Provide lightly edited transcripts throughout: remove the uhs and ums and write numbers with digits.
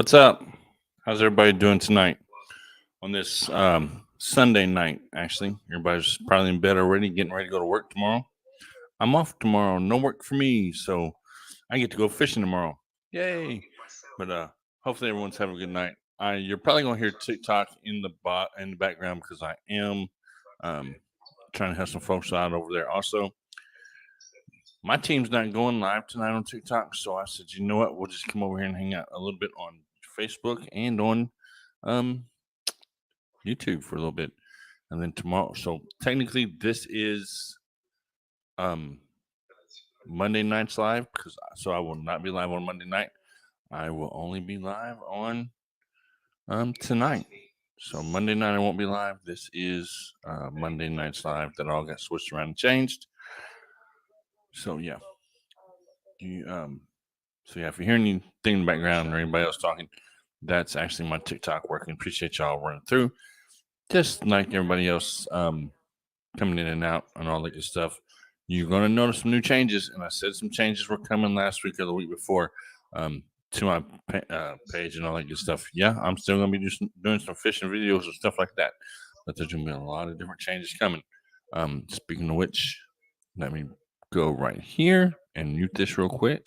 What's up? How's everybody doing tonight on this Sunday night? Actually, everybody's probably in bed already, getting ready to go to work tomorrow. I'm off tomorrow, no work for me, so I get to go fishing tomorrow. Yay! But hopefully everyone's having a good night. You're probably gonna hear TikTok in the background because I am um, trying to have some folks out over there. Also, my team's not going live tonight on TikTok, so I said, you know what? We'll just come over here and hang out a little bit on Facebook and on um, YouTube for a little bit, and then tomorrow. So technically, this is um, Monday night's live so I will not be live on Monday night. I will only be live on tonight. So Monday night I won't be live. This is Monday night's live that all got switched around and changed. So yeah, so yeah, if you hear anything in the background or anybody else talking, that's actually my TikTok working. Appreciate y'all running through. Just like everybody else coming in and out and all that good stuff. You're going to notice some new changes, and I said some changes were coming last week or the week before to my page and all that good stuff. Yeah, I'm still going to be doing some fishing videos and stuff like that, but there's going to be a lot of different changes coming. Speaking of which, let me go right here and mute this real quick.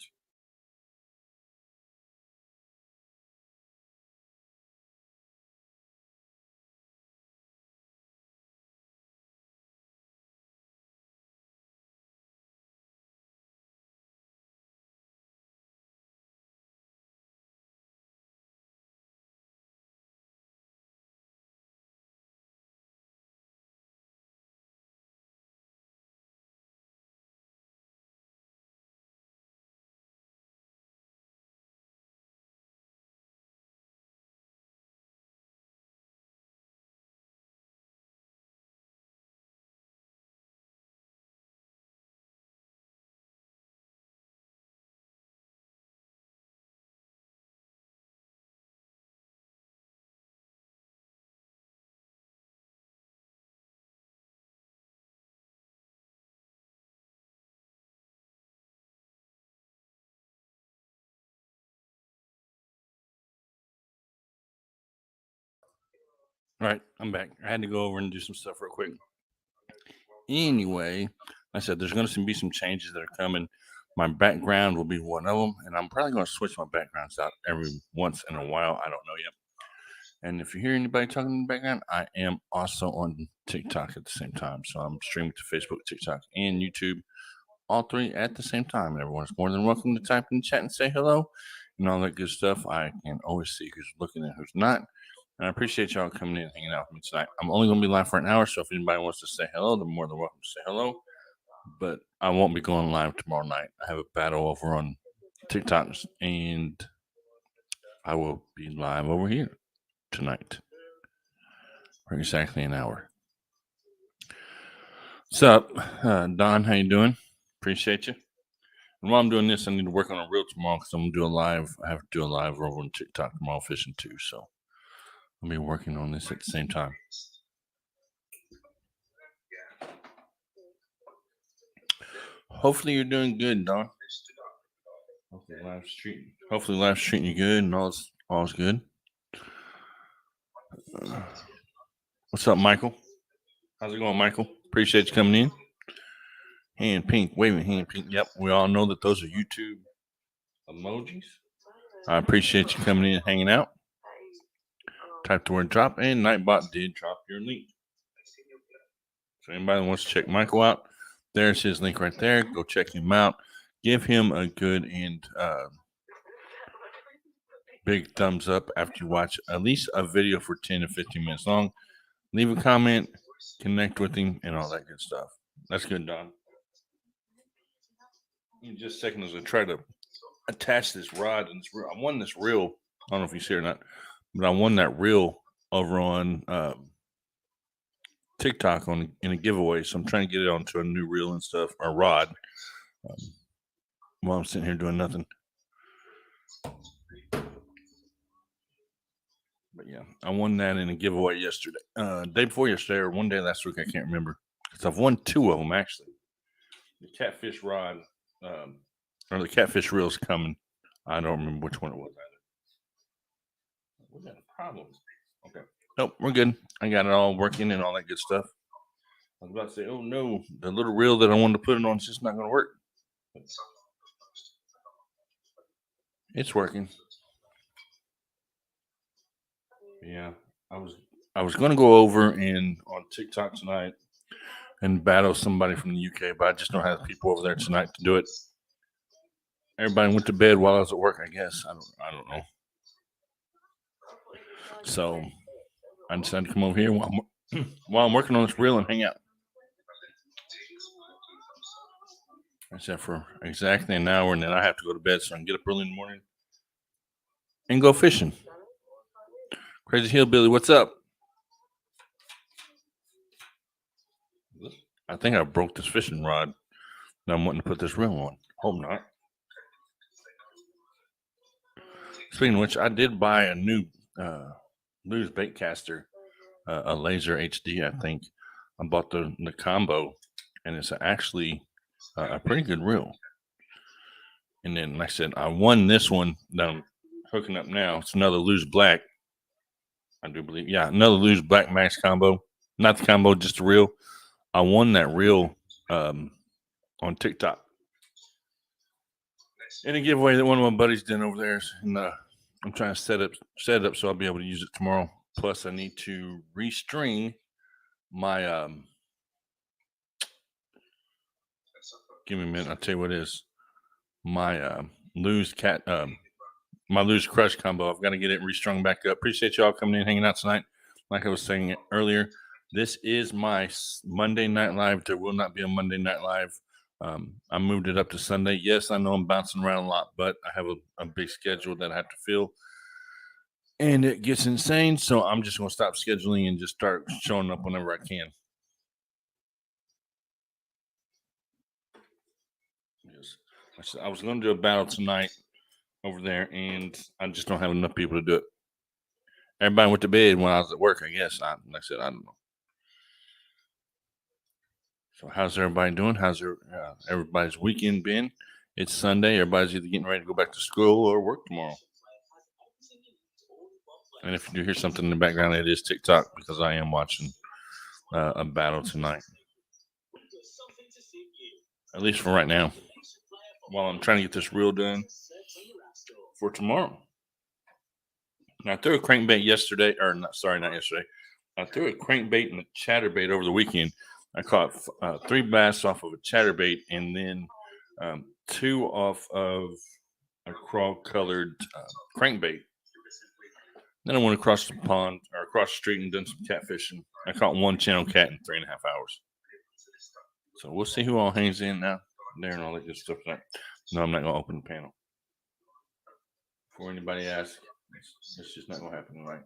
All right, I'm back. I had to go over and do some stuff real quick. Anyway, like I said, there's going to be some changes that are coming. My background will be one of them, and I'm probably going to switch my backgrounds out every once in a while. I don't know yet. And if you hear anybody talking in the background, I am also on TikTok at the same time. So I'm streaming to Facebook, TikTok, and YouTube, all three at the same time. Everyone's more than welcome to type in the chat and say hello and all that good stuff. I can always see who's looking and who's not. And I appreciate y'all coming in and hanging out with me tonight. I'm only going to be live for an hour, so if anybody wants to say hello, they're more than welcome to say hello. But I won't be going live tomorrow night. I have a battle over on TikToks, and I will be live over here tonight for exactly an hour. What's up, Don? How you doing? Appreciate you. And while I'm doing this, I need to work on a reel tomorrow because I'm gonna do a live. I have to do a live over on TikTok tomorrow fishing too. So I'll be working on this at the same time. Hopefully you're doing good, Don. Hopefully life's treating you good and all's good. What's up, Michael? How's it going, Michael? Appreciate you coming in. Hand pink, waving hand pink. Yep, we all know that those are YouTube emojis. I appreciate you coming in and hanging out. Type the word drop, and Nightbot did drop your link. So anybody wants to check Michael out, there's his link right there. Go check him out. Give him a good and big thumbs up after you watch at least a video for 10 to 15 minutes long. Leave a comment, connect with him, and all that good stuff. That's good, Don. In just a second as I try to attach this rod and this reel. I won this reel. I don't know if you see it or not, but I won that reel over on TikTok in a giveaway. So I'm trying to get it onto a new reel and stuff, or rod, while I'm sitting here doing nothing. But yeah, I won that in a giveaway yesterday, day before yesterday, or one day last week. I can't remember because I've won two of them actually. The catfish rod, or the catfish reel's coming. I don't remember which one it was either. We got a problem. Okay. Nope, we're good. I got it all working and all that good stuff. I was about to say, oh no, the little reel that I wanted to put it on is just not going to work. It's working. Yeah, I was going to go over and on TikTok tonight and battle somebody from the UK, but I just don't have people over there tonight to do it. Everybody went to bed while I was at work, I guess. I don't know. So I decided to come over here while I'm working on this reel and hang out. I said for exactly an hour, and then I have to go to bed so I can get up early in the morning and go fishing. Crazy Hillbilly, what's up? I think I broke this fishing rod. Now I'm wanting to put this reel on. Hope not. Speaking of which, I did buy a new Lew's bait caster, a laser HD, I think. I bought the combo, and it's actually a pretty good reel. And then, like I said, I won this one that I'm hooking up now. It's another Lew's Black, I do believe. Yeah, another Lew's Black Max combo. Not the combo, just the reel. I won that reel on TikTok. And a giveaway that one of my buddies did over there. And I'm trying to set it up so I'll be able to use it tomorrow. Plus, I need to restring my give me a minute. I'll tell you what it is. My Lew's my Lew's Crush combo. I've got to get it restrung back up. Appreciate y'all coming in, hanging out tonight. Like I was saying earlier, this is my Monday Night Live. There will not be a Monday Night Live. I moved it up to Sunday. Yes, I know I'm bouncing around a lot, but I have a big schedule that I have to fill. And it gets insane, so I'm just going to stop scheduling and just start showing up whenever I can. Yes. I was going to do a battle tonight over there, and I just don't have enough people to do it. Everybody went to bed when I was at work, I guess. Like I said, I don't know. So how's everybody doing? How's everybody's weekend been? It's Sunday. Everybody's either getting ready to go back to school or work tomorrow. And if you do hear something in the background, it is TikTok because I am watching a battle tonight. At least for right now. While I'm trying to get this reel done for tomorrow. Now, I threw a crankbait yesterday, or not yesterday. I threw a crankbait and a chatterbait over the weekend. I caught 3 bass off of a chatterbait and then 2 off of a crawl-colored crankbait. Then I went across the pond or across the street and done some catfishing. I caught 1 channel cat in 3.5 hours. So we'll see who all hangs in now, there, and all that good stuff. No, I'm not going to open the panel. Before anybody asks, it's just not going to happen tonight.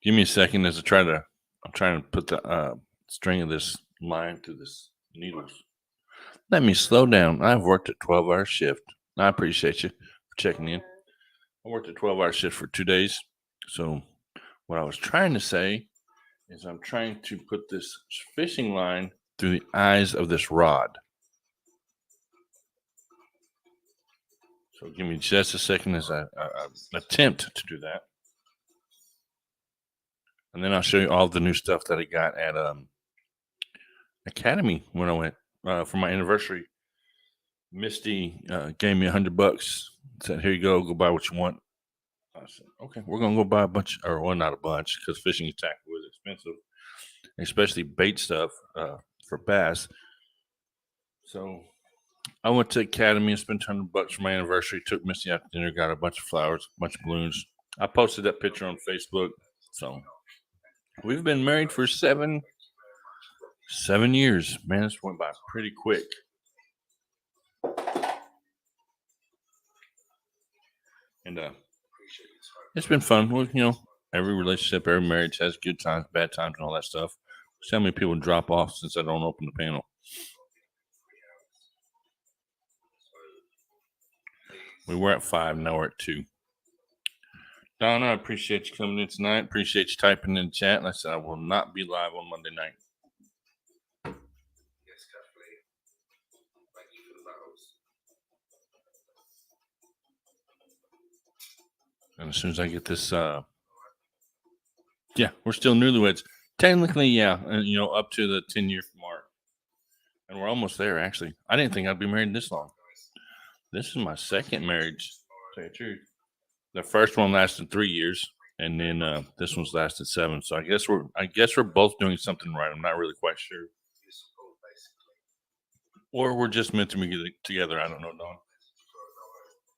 Give me a second as I'm trying to put the string of this line to this needles. Let me slow down. I've worked a 12-hour shift. I appreciate you for checking in. I worked a 12-hour shift for 2 days. So what I was trying to say is I'm trying to put this fishing line through the eyes of this rod. So give me just a second as I attempt to do that. And then I'll show you all the new stuff that I got at Academy when I went for my anniversary. Misty gave me $100. Said, "Here you go. Go buy what you want." I said, "Okay, we're gonna go buy a bunch, or well, not a bunch, because fishing and tackle is expensive, especially bait stuff for bass." So I went to Academy and spent $100 for my anniversary. Took Misty out to dinner, got a bunch of flowers, a bunch of balloons. I posted that picture on Facebook. So we've been married for 7 years. Man, this went by pretty quick. And it's been fun. Well, every relationship, every marriage has good times, bad times, and all that stuff. See how many people drop off since I don't open the panel. We were at 5, now we're at 2. Donna, I appreciate you coming in tonight. Appreciate you typing in the chat. Like I said, I will not be live on Monday night. And as soon as I get this, yeah, we're still newlyweds. Technically, yeah, and up to the 10-year mark, and we're almost there. Actually, I didn't think I'd be married this long. This is my second marriage. To tell you the truth, the first one lasted 3 years, and then this one's lasted 7. So I guess we're both doing something right. I'm not really quite sure, or we're just meant to be together. I don't know, Don.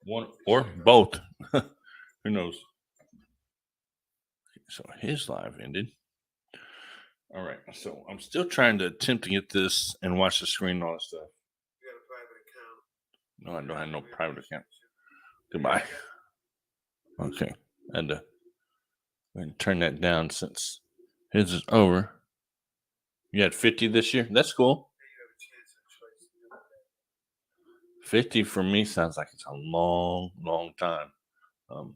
One or both. Who knows? So his live ended. All right. So I'm still trying to attempt to get this and watch the screen and all that stuff. No, I don't have no private account. Goodbye. Okay. And go ahead and turn that down since his is over. You had 50 this year? That's cool. 50 for me sounds like it's a long, long time. Um,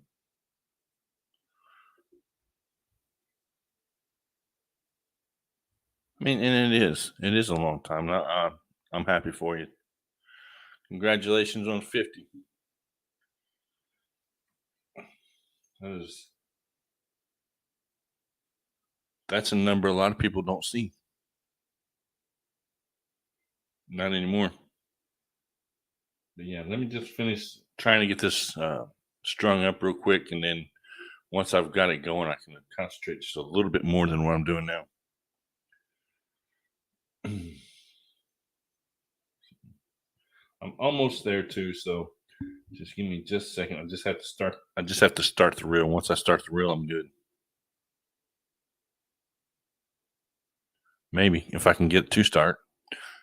I mean, and it is. It is a long time. I'm happy for you. Congratulations on 50. That is, that's a number a lot of people don't see. Not anymore. But yeah, let me just finish trying to get this strung up real quick, and then once I've got it going, I can concentrate just a little bit more than what I'm doing now. I'm almost there too, so just give me just a second. I just have to start. I just have to start the reel. Once I start the reel, I'm good. Maybe if I can get to start.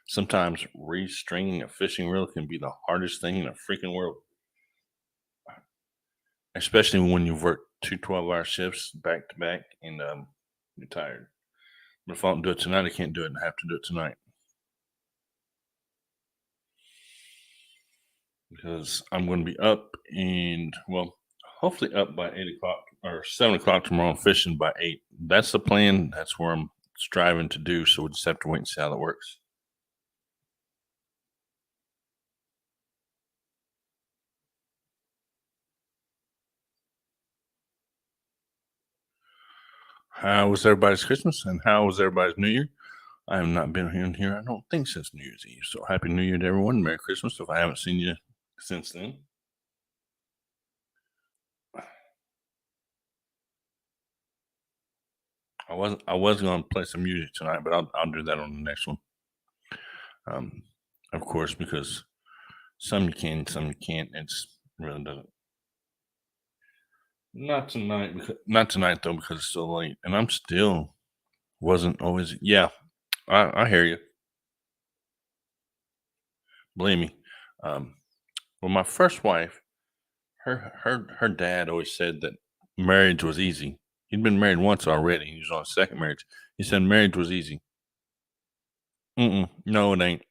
Sometimes restringing a fishing reel can be the hardest thing in the freaking world, especially when you've worked two 12-hour shifts back to back and you're tired. But if I don't do it tonight, I can't do it, and I have to do it tonight because I'm going to be up and, well, hopefully up by 8 o'clock or 7 o'clock tomorrow, fishing by 8. That's the plan. That's where I'm striving to do. So we just have to wait and see how that works. How was everybody's Christmas and how was everybody's New Year? I have not been in here, I don't think, since New Year's Eve. So happy New Year to everyone. Merry Christmas if I haven't seen you since then. I was going to play some music tonight, but I'll do that on the next one. Um, of course, because some you can, some you can't. It's really doesn't. Not tonight, not tonight though, because it's so late, and I'm still wasn't always. Yeah, I hear you. Believe me. Um, well, my first wife, her dad always said that marriage was easy. He'd been married once already. He was on his second marriage. He said marriage was easy. Mm-mm, no, it ain't.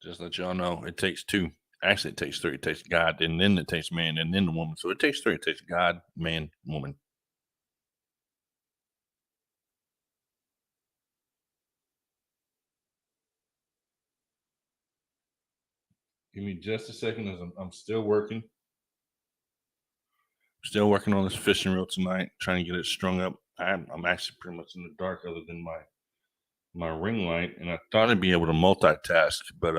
Just let y'all know, it takes two. Actually, it takes three. It takes God, and then it takes man, and then the woman. So it takes three. It takes God, man, woman. Give me just a second, as I'm still working. Still working on this fishing reel tonight, trying to get it strung up. I'm actually pretty much in the dark, other than my ring light, and I thought I'd be able to multitask, but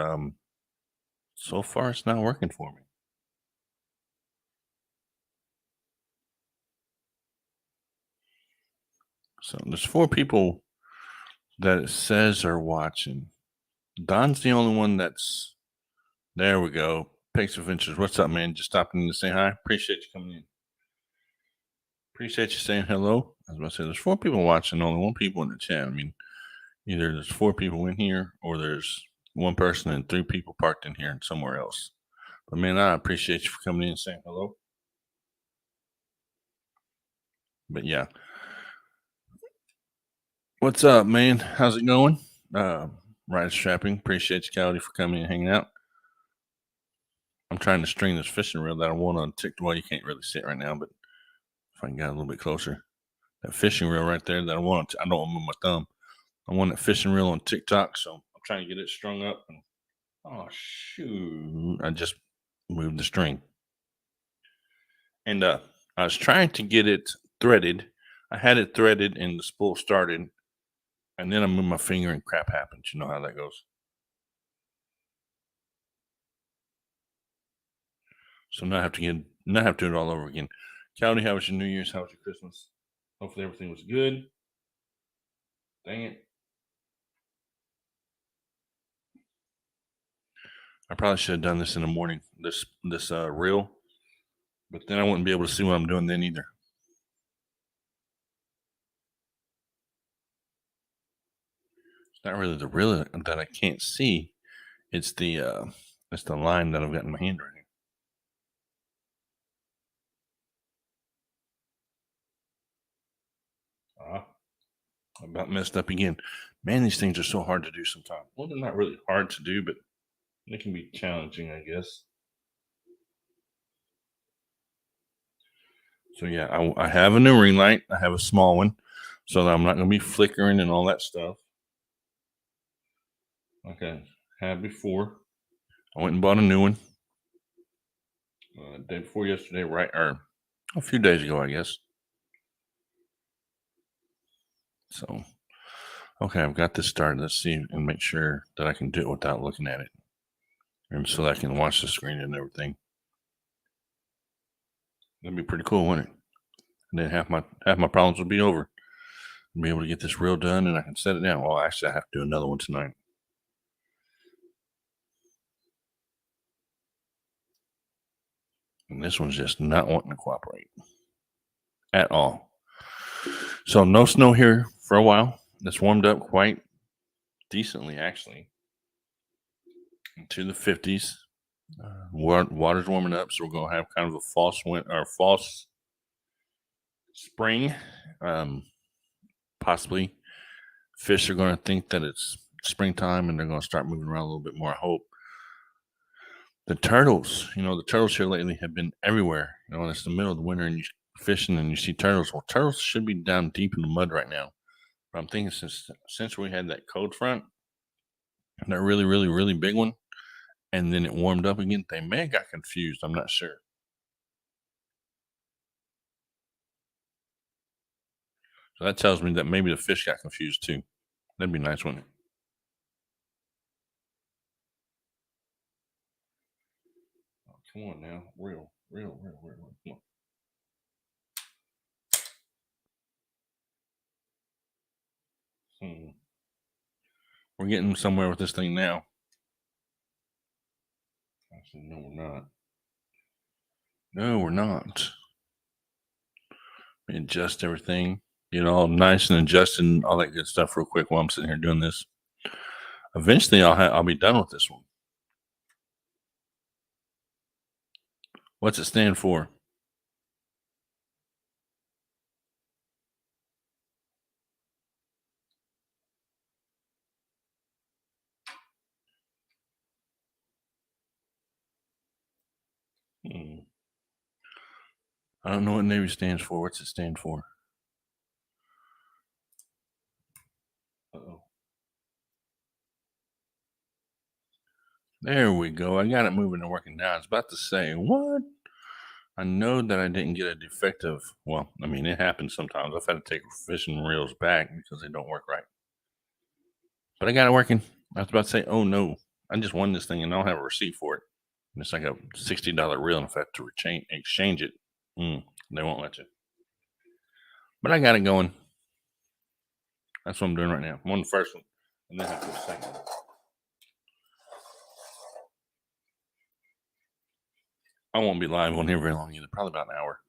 so far it's not working for me. So there's 4 people that it says are watching. Don's the only one that's there. We go. Pace Adventures. What's up, man? Just stopping in to say hi. Appreciate you coming in. Appreciate you saying hello. I was about to say there's 4 people watching, only 1 people in the chat. I mean, either there's 4 people in here or there's 1 person and 3 people parked in here and somewhere else. But man, I appreciate you for coming in and saying hello. But yeah. What's up, man? How's it going? Ride strapping. Appreciate you, Cody, for coming and hanging out. I'm trying to string this fishing reel that I want on TikTok. Well, you can't really see it right now, but if I can get a little bit closer, that fishing reel right there that I want. I don't move my thumb. I want that fishing reel on TikTok, so I'm trying to get it strung up. And Oh shoot! I just moved the string, and I was trying to get it threaded. I had it threaded, and the spool started, and then I moved my finger, and crap happened. You know how that goes. So now I have to do it all over again. Cowdy, how was your New Year's? How was your Christmas? Hopefully everything was good. Dang it! I probably should have done this in the morning. This reel, but then I wouldn't be able to see what I'm doing then either. It's not really the reel that I can't see. It's the line that I've got in my hand right now. I about messed up again. Man, these things are so hard to do sometimes. Well, they're not really hard to do, but they can be challenging, I guess. So yeah, I have a new ring light. I have a small one, so that I'm not going to be flickering and all that stuff like I had before. I went and bought a new one day before yesterday, right, or a few days ago, I guess. So okay, I've got this started. Let's see and make sure that I can do it without looking at it, and so that I can watch the screen and everything. That'd be pretty cool, wouldn't it? And then half my problems would be over. I'll be able to get this reel done, and I can set it down. Well, actually, I have to do another one tonight. And this one's just not wanting to cooperate at all. So no snow here for a while. It's warmed up quite decently, actually, to the 50s. Water's warming up, so we're gonna have kind of a false winter or false spring. Possibly, fish are going to think that it's springtime, and they're going to start moving around a little bit more. I hope. The turtles, the turtles here lately have been everywhere. When it's the middle of the winter and you're fishing and you see turtles. Well, turtles should be down deep in the mud right now. But I'm thinking since we had that cold front, that really, really, really big one, and then it warmed up again, they may have got confused. I'm not sure. So that tells me that maybe the fish got confused too. That'd be nice, wouldn't it? Oh, come on now, real, real, real, real, real. Come on. Hmm. We're getting somewhere with this thing now. Actually, no, we're not. No, we're not. Adjust everything, all nice and adjusted and all that good stuff real quick while I'm sitting here doing this. Eventually, I'll be done with this one. What's it stand for? Hmm. I don't know what Navy stands for. What's it stand for? Uh-oh. There we go. I got it moving and working now. I was about to say, what? I know that I didn't get a defective. Well, I mean, it happens sometimes. I've had to take fishing reels back because they don't work right. But I got it working. I was about to say, oh no, I just won this thing and I don't have a receipt for it. And it's like a $60 reel, and if I have to exchange it, they won't let you. But I got it going. That's what I'm doing right now. I'm on the first one, and then I have to do the second one. I won't be live on here very long either. Probably about an hour,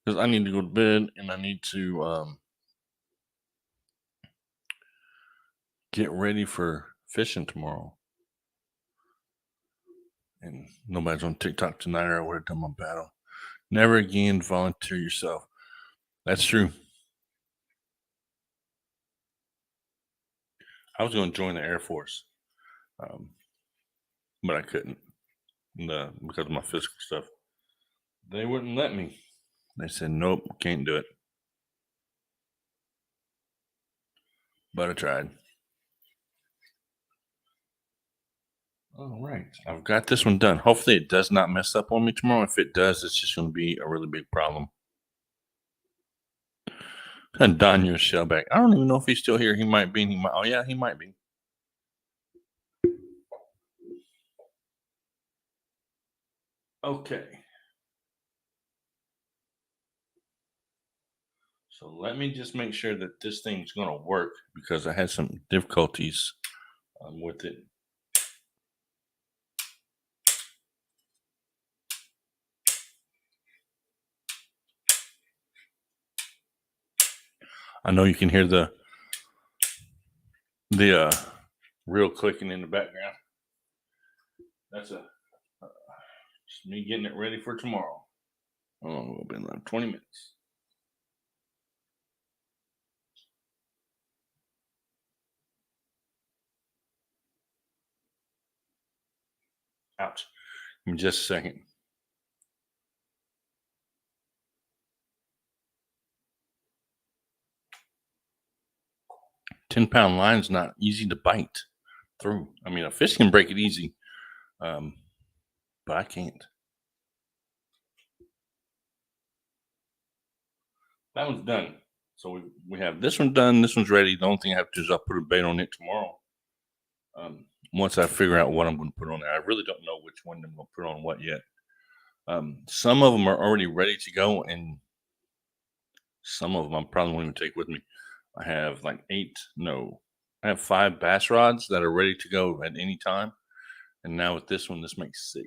because I need to go to bed and I need to get ready for fishing tomorrow. And nobody's on TikTok tonight, or I would have done my battle. Never again volunteer yourself. That's true. I was going to join the Air Force, but I couldn't because of my physical stuff. They wouldn't let me. They said, nope, can't do it. But I tried. All right. I've got this one done. Hopefully it does not mess up on me tomorrow. If it does, it's just going to be a really big problem. And Don your Shellback. I don't even know if he's still here. He might be. Oh, yeah, he might be. Okay. So let me just make sure that this thing's going to work because I had some difficulties with it. I know you can hear the reel clicking in the background. That's just me getting it ready for tomorrow. Oh, we'll be in like 20 minutes. Ouch. Give me just a second. 10-pound line's not easy to bite through. I mean, a fish can break it easy, but I can't. That one's done. So we have this one done. This one's ready. The only thing I have to do is I'll put a bait on it tomorrow. Once I figure out what I'm going to put on there, I really don't know which one I'm going to put on what yet. Some of them are already ready to go, and some of them I probably won't even take with me. I have like I have 5 bass rods that are ready to go at any time. And now with this one, this makes 6.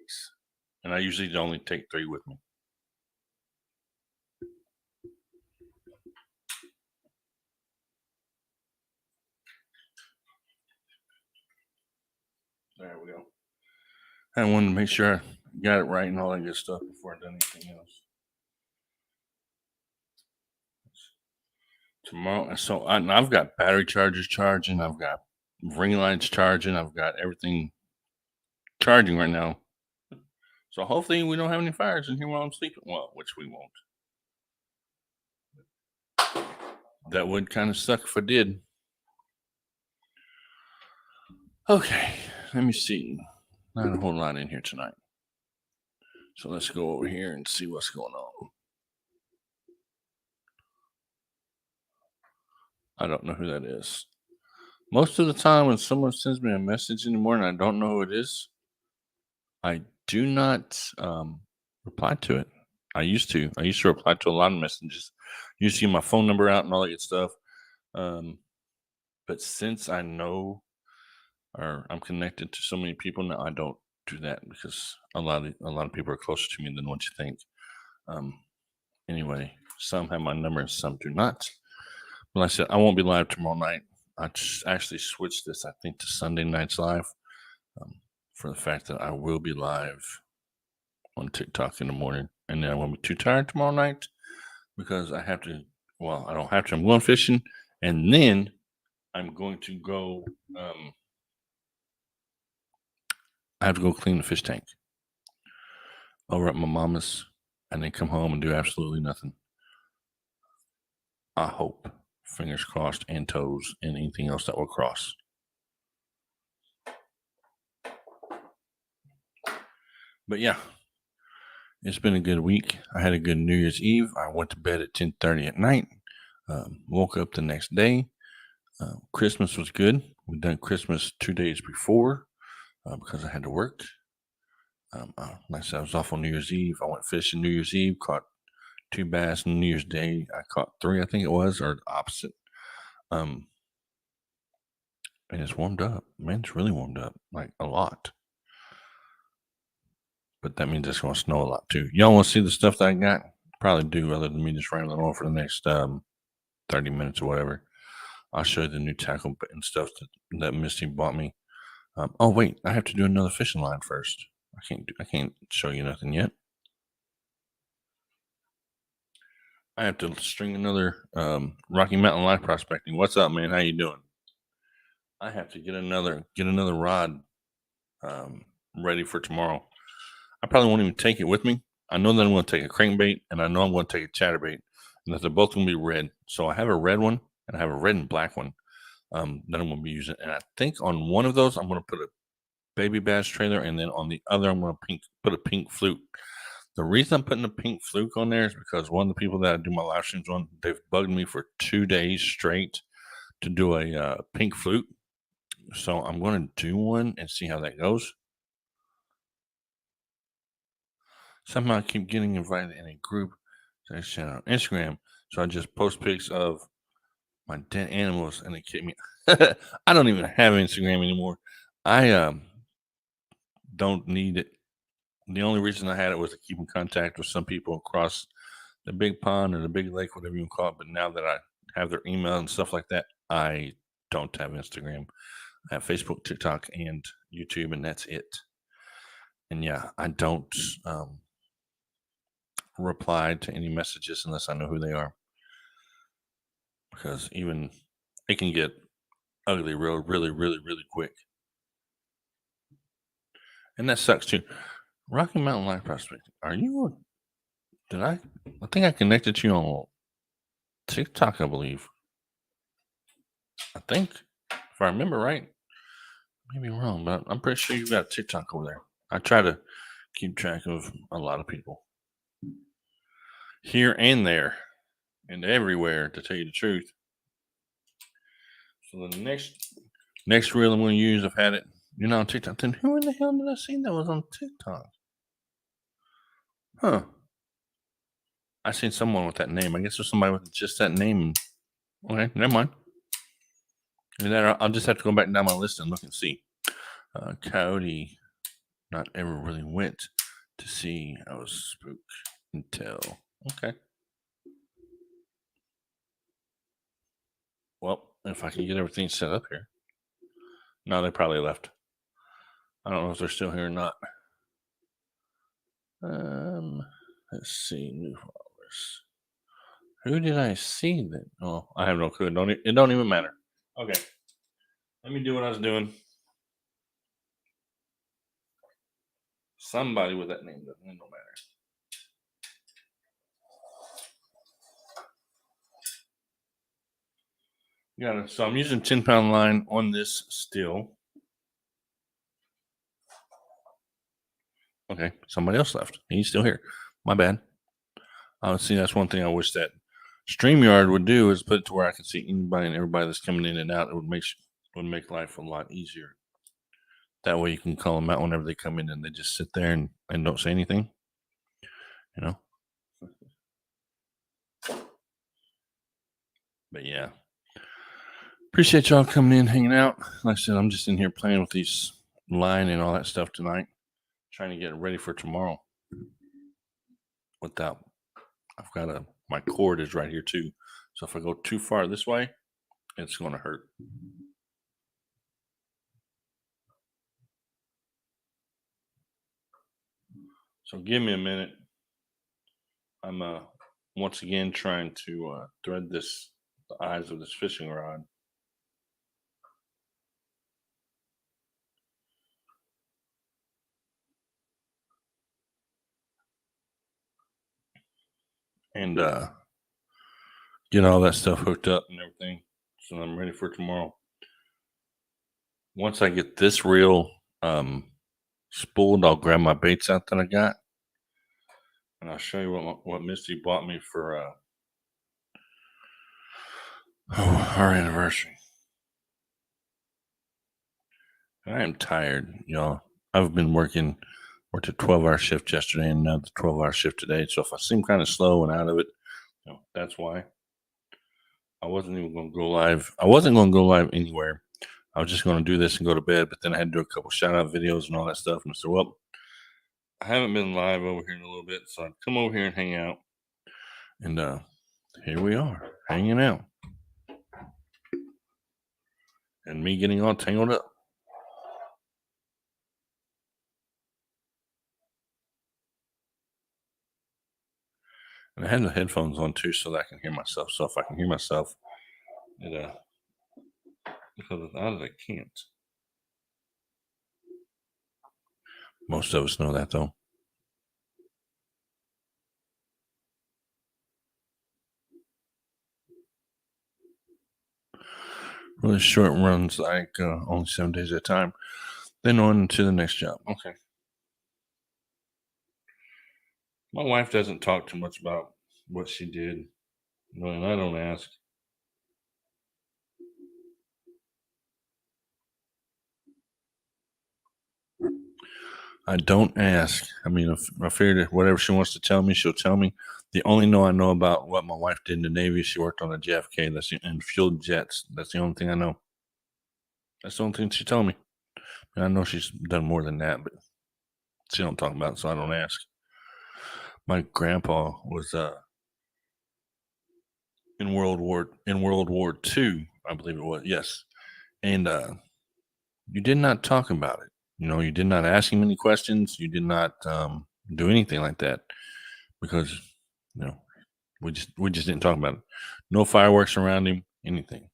And I usually only take 3 with me. There we go. I wanted to make sure I got it right and all that good stuff before I done anything else. Tomorrow, so I've got battery chargers charging. I've got ring lights charging. I've got everything charging right now. So hopefully we don't have any fires in here while I'm sleeping. Well, which we won't. That would kind of suck if I did. Okay, let me see. Not a whole lot in here tonight. So let's go over here and see what's going on. I don't know who that is. Most of the time when someone sends me a message in the morning, I don't know who it is. I do not reply to it. I used to reply to a lot of messages. You see my phone number out and all that good stuff. But since I know or I'm connected to so many people now, I don't do that because a lot of people are closer to me than what you think. Anyway, some have my number and some do not. But like I said, I won't be live tomorrow night. I just actually switched this, I think, to Sunday nights live for the fact that I will be live on TikTok in the morning. And then I won't be too tired tomorrow night because I have to, well, I don't have to. I'm going fishing. And then I'm going to go, I have to go clean the fish tank over at my mama's and then come home and do absolutely nothing. I hope. Fingers crossed and toes and anything else that will cross. But yeah, it's been a good week. I had a good New Year's Eve. I went to bed at 10:30 at night. Woke up the next day. Christmas was good. We done Christmas 2 days before because I had to work. Like I said, I was off on New Year's Eve. I went fishing New Year's Eve, caught 2 bass. On New Year's Day, I caught 3, I think it was, or the opposite. And it's warmed up. Man, it's really warmed up, like a lot. But that means it's going to snow a lot too. Y'all want to see the stuff that I got? Probably do, other than me just rambling on for the next 30 minutes or whatever. I'll show you the new tackle and stuff that Misty bought me. Oh wait, I have to do another fishing line first. I can't show you nothing yet. I have to string another Rocky Mountain Life Prospecting. What's up, man? How you doing? I have to get another rod ready for tomorrow. I probably won't even take it with me. I know that I'm going to take a crankbait, and I know I'm going to take a chatterbait, and that they're both going to be red. So I have a red one, and I have a red and black one that I'm going to be using. And I think on one of those, I'm going to put baby bass trailer, and then on the other, I'm going to put a pink fluke. The reason I'm putting a pink fluke on there is because one of the people that I do my live streams on, they've bugged me for 2 days straight to do a pink fluke. So I'm going to do one and see how that goes. Somehow I keep getting invited in a group section on Instagram. So I just post pics of my dead animals and they kick me. I don't even have Instagram anymore. I don't need it. The only reason I had it was to keep in contact with some people across the big pond or the big lake, whatever you call it. But now that I have their email and stuff like that, I don't have Instagram. I have Facebook, TikTok, and YouTube, and that's it. And yeah, I don't reply to any messages unless I know who they are, because even it can get ugly really quick. And that sucks too. Rocky Mountain Life Prospecting. Are you? I think I connected to you on TikTok, I believe. I think, if I remember right. Maybe wrong, but I'm pretty sure you've got TikTok over there. I try to keep track of a lot of people here and there and everywhere, to tell you the truth. So the next reel I'm going to use, I've had it, on TikTok. Then who in the hell did I see that was on TikTok? Huh. I seen someone with that name. I guess there's somebody with just that name. Okay, never mind. And then I'll just have to go back down my list and look and see. Coyote not ever really went to see. I was spooked until. Okay. Well, if I can get everything set up here. No, they probably left. I don't know if they're still here or not. Let's see, new followers. Who did I see that? Oh, I have no clue. It don't even matter. Okay. Let me do what I was doing. Somebody with that name doesn't matter. Yeah, so I'm using 10-pound line on this still. Okay, somebody else left. He's still here. My bad. See, that's one thing I wish that StreamYard would do, is put it to where I can see anybody and everybody that's coming in and out. It would make life a lot easier. That way you can call them out whenever they come in and they just sit there and don't say anything. But yeah. Appreciate y'all coming in, hanging out. Like I said, I'm just in here playing with these line and all that stuff tonight, trying to get ready for tomorrow. I've got my cord is right here too. So if I go too far this way, it's going to hurt. So give me a minute. I'm once again trying to thread the eyes of this fishing rod. And get all that stuff hooked up and everything, so I'm ready for tomorrow. Once I get this reel spooled, I'll grab my baits out that I got, and I'll show you what Misty bought me for our anniversary. I am tired, y'all. I've been worked a 12-hour shift yesterday and now the 12-hour shift today. So if I seem kind of slow and out of it, that's why. I wasn't even going to go live. I wasn't going to go live anywhere. I was just going to do this and go to bed, but then I had to do a couple shout out videos and all that stuff. And I said, well, I haven't been live over here in a little bit, so I'd come over here and hang out. And here we are, hanging out. And me getting all tangled up. And I had the headphones on too, so that I can hear myself. So if I can hear myself, because without it, I can't. Most of us know that, though. Really short runs, like only 7 days at a time. Then on to the next job. Okay. My wife doesn't talk too much about what she did. No, and I don't ask. I don't ask. I mean, if I figured if whatever she wants to tell me, she'll tell me. The only know I know about what my wife did in the Navy, she worked on a JFK. And fueled jets. That's the only thing I know. That's the only thing she told me. And I know she's done more than that, but she don't talk about it, so I don't ask. My grandpa was in World War II, I believe it was. Yes, and you did not talk about it. You know, you did not ask him any questions. You did not do anything like that because you know we just didn't talk about it. No fireworks around him, anything,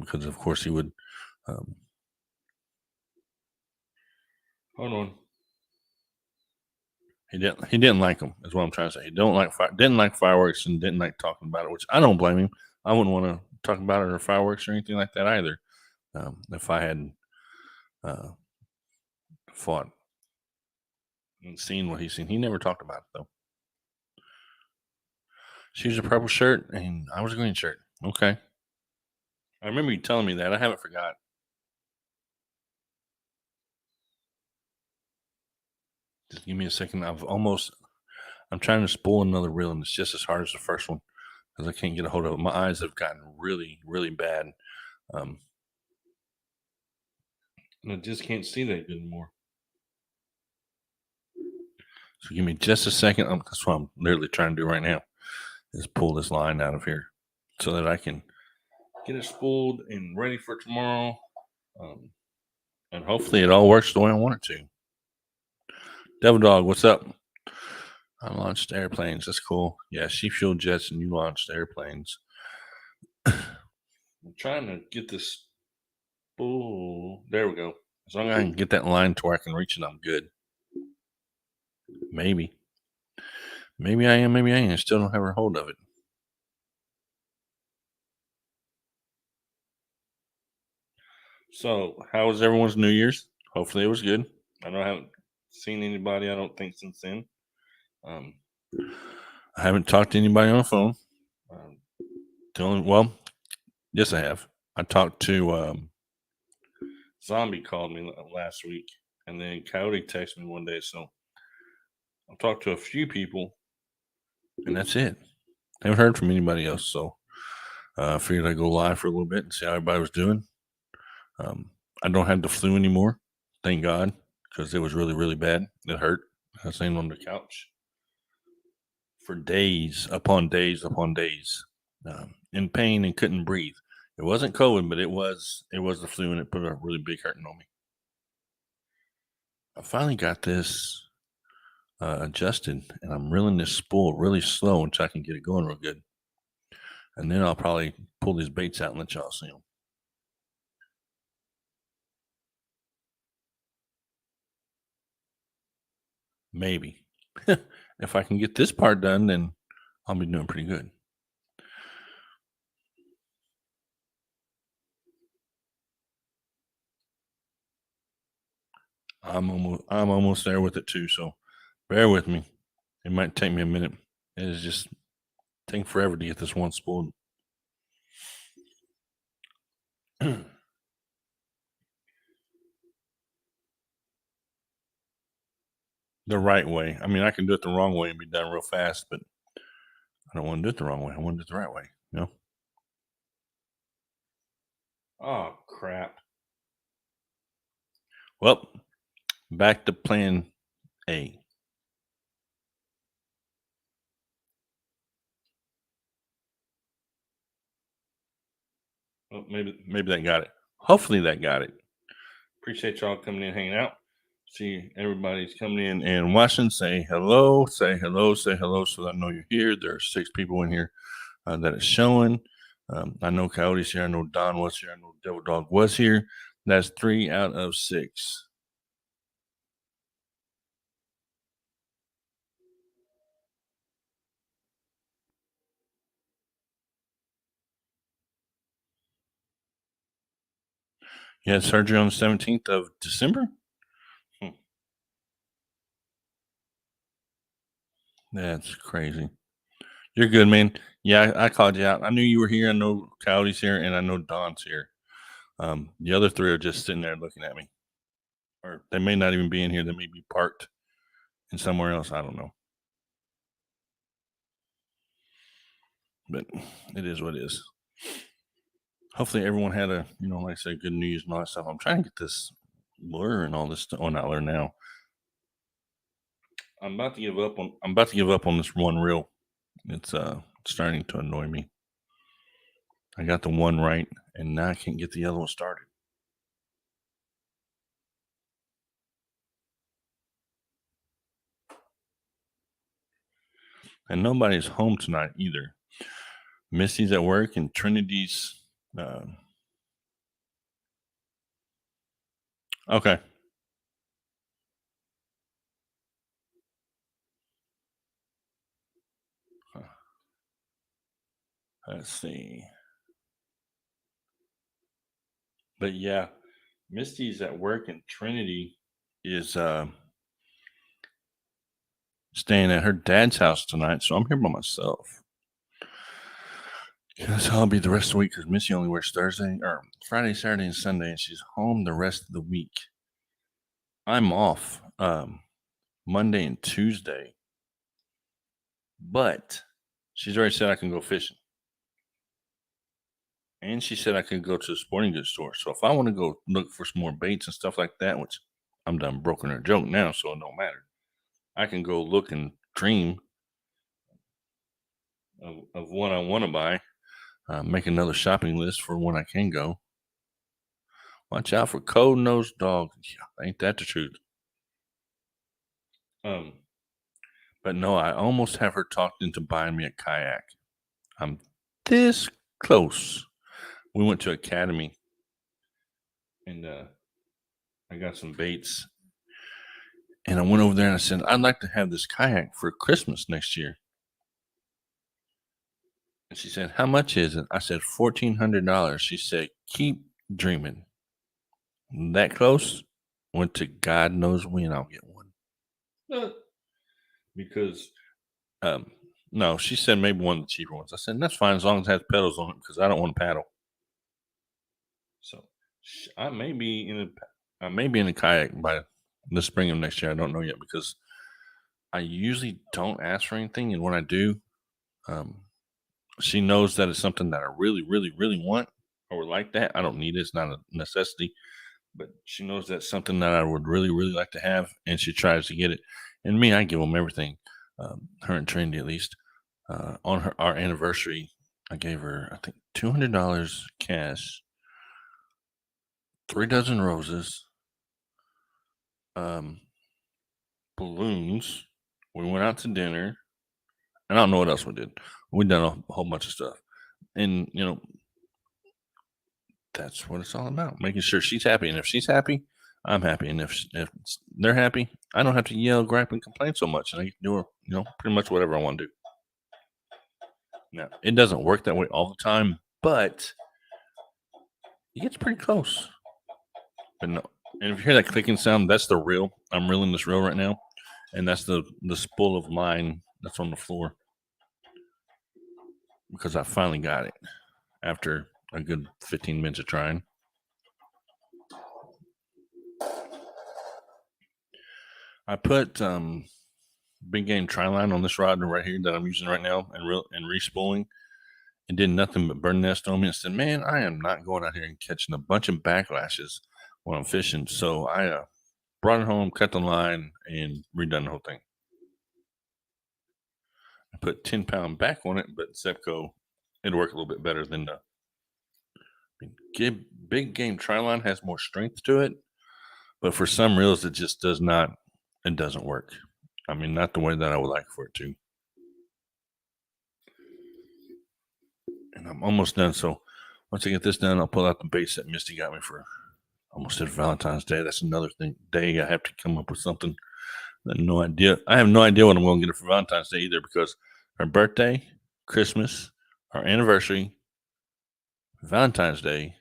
because of course he would. Um, Hold on. He didn't like them. Is what I'm trying to say. He didn't like fireworks and didn't like talking about it, which I don't blame him. I wouldn't want to talk about it or fireworks or anything like that either. If I had uh, fought and seen what he's seen, he never talked about it though. She was a purple shirt and I was a green shirt. Okay, I remember you telling me that. I haven't forgot. Just give me a second. I'm trying to spool another reel, and it's just as hard as the first one because I can't get a hold of it. My eyes have gotten really, really bad. Um, and I just can't see that good anymore. So give me just a second. That's what I'm literally trying to do right now is pull this line out of here so that I can get it spooled and ready for tomorrow. Um, and hopefully it all works the way I want it to. Devil Dog, what's up? I launched airplanes. That's cool. Yeah, she fueled jets and you launched airplanes. I'm trying to get this spool. There we go. As long as I can get that line to where I can reach it, I'm good. Maybe. Maybe I am. Maybe I ain't. I still don't have a hold of it. So, how was everyone's New Year's? Hopefully, it was good. I know I haven't seen anybody. I don't think since then. Um, I haven't talked to anybody on the phone. Um, well, yes, I have. I talked to Zombie called me last week, and then Coyote texted me one day. So I've talked to a few people, and that's it. Haven't heard from anybody else. So I figured I'd go live for a little bit and see how everybody was doing. Um, I don't have the flu anymore, thank God, because it was really, really bad. It hurt. I was laying on the couch for days upon days upon days, in pain and couldn't breathe. It wasn't COVID, but it was the flu, and it put a really big hurting on me. I finally got this adjusted, and I'm reeling this spool really slow until I can get it going real good, and then I'll probably pull these baits out and let y'all see them. Maybe if I can get this part done, then I'll be doing pretty good. I'm almost there with it too. So bear with me. It might take me a minute. It is just taking forever to get this one spooled. The right way. I mean, I can do it the wrong way and be done real fast, but I don't want to do it the wrong way. I want to do it the right way. You know? Oh crap. Well, back to plan A. Well, maybe that got it. Hopefully that got it. Appreciate y'all coming in, hanging out. See everybody's coming in and watching. Say hello. Say hello. Say hello, so that I know you're here. There are 6 people in here that is showing. I know Coyote's here. I know Don was here. I know Devil Dog was here. That's 3 out of 6. You had surgery on the 17th of December? Hmm. That's crazy. You're good, man. Yeah, I called you out. I knew you were here. I know Coyote's here, and I know Don's here. The other three are just sitting there looking at me, or they may not even be in here. They may be parked in somewhere else. I don't know, but it is what it is. Hopefully, everyone had a like I said, good news and all that stuff. I'm trying to get this lure and all this stuff. Oh, not lure now. I'm about to give up on. I'm about to give up on this one reel. It's starting to annoy me. I got the one right, and now I can't get the other one started. And nobody's home tonight either. Misty's at work, and Trinity's. Okay. Let's see. But yeah, Misty's at work, and Trinity is staying at her dad's house tonight. So I'm here by myself. That's how I'll be the rest of the week because Missy only works Thursday or Friday, Saturday, and Sunday, and she's home the rest of the week. I'm off Monday and Tuesday, but she's already said I can go fishing. And she said I could go to the sporting goods store. So if I want to go look for some more baits and stuff like that, which I'm done broken her joke now, so it don't matter. I can go look and dream of what I want to buy. Make another shopping list for when I can go. Watch out for cold-nosed dogs. Yeah, ain't that the truth? But no, I almost have her talked into buying me a kayak. I'm this close. We went to Academy, and I got some baits. And I went over there and I said, I'd like to have this kayak for Christmas next year. And she said, how much is it? I said, $1,400. She said, keep dreaming. That close? Went to God knows when I'll get one. Because, no, she said maybe one of the cheaper ones. I said, that's fine as long as it has pedals on it because I don't want to paddle. So I may be in a kayak by the spring of next year. I don't know yet because I usually don't ask for anything. And when I do, she knows that it's something that I really, really, really want or would like that. I don't need it. It's not a necessity, but she knows that's something that I would really, really like to have. And she tries to get it. And me, I give them everything. Her and Trinity, at least. On our anniversary, I gave her, I think, $200 cash, 3 dozen roses, balloons. We went out to dinner. And I don't know what else we did. We done a whole bunch of stuff. And, that's what it's all about. Making sure she's happy. And if she's happy, I'm happy. And if they're happy, I don't have to yell, gripe, and complain so much. And I can do, pretty much whatever I want to do. Now, it doesn't work that way all the time, but it gets pretty close. But no. And if you hear that clicking sound, that's the reel. I'm reeling this reel right now. And that's the spool of line that's on the floor. Because I finally got it after a good 15 minutes of trying. I put big game tri-line on this rod right here that I'm using right now and re-spooling. It did nothing but burn nest on me and said, man, I am not going out here and catching a bunch of backlashes when I'm fishing. So I brought it home, cut the line, and redone the whole thing. I put 10-pound back on it, but Zebco, it'd work a little bit better than the big game tri-line has more strength to it. But for some reels, it just it doesn't work. I mean, not the way that I would like for it to. And I'm almost done. So once I get this done, I'll pull out the baits that Misty got me for almost at Valentine's Day. That's another day I have to come up with something. I have no idea what I'm going to get her for Valentine's Day either because her birthday, Christmas, our anniversary, Valentine's Day